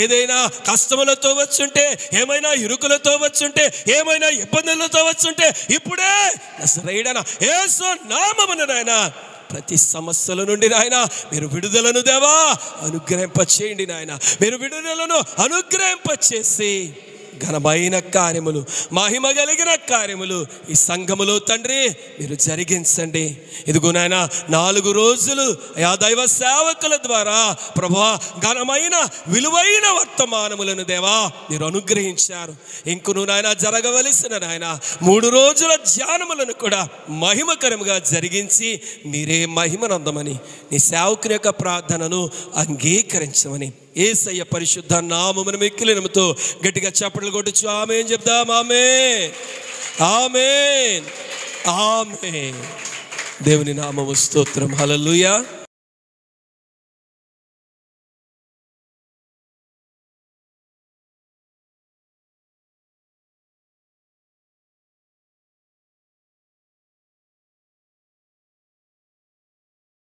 ఏదైనా కష్టములతో వచ్చుంటే, ఏమైనా ఇరుకులతో వచ్చుంటే, ఏమైనా ఇబ్బందులతో వచ్చుంటే ఇప్పుడే నజరేయుడైన యేసు నామమున నాయన ప్రతి సమస్యల నుండి నాయన మీరు విడుదలను దేవా అనుగ్రహింపచేయండి నాయన. మీరు విడుదలను అనుగ్రహింపచేసి ఘనమైన కార్యములు, మహిమ కలిగిన కార్యములు ఈ సంఘములో తండ్రి మీరు జరిగించండి. ఇదిగో నాయన 4 రోజులు ఆ దైవ సేవకుల ద్వారా ప్రభువా ఘనమైన విలువైన వర్తమానములను దేవా మీరు అనుగ్రహించారు. ఇంకను నాయన జరగవలసిన నాయన 3 రోజుల ధ్యానములను కూడా మహిమకరముగా జరిగించి మీరే మహిమనందమని నీ సేవకుని యొక్క ప్రార్థనను అంగీకరించమని యేసయ్య పరిశుద్ధ నామమున మిక్కిలి నమ్ముతూ గట్టిగా చప్పట్లు కొట్టొచ్చు. ఆమేన్ చెప్దాం. ఆమేన్, ఆమేన్, ఆమేన్. దేవుని నామము స్తోత్రం. హల్లెలూయా.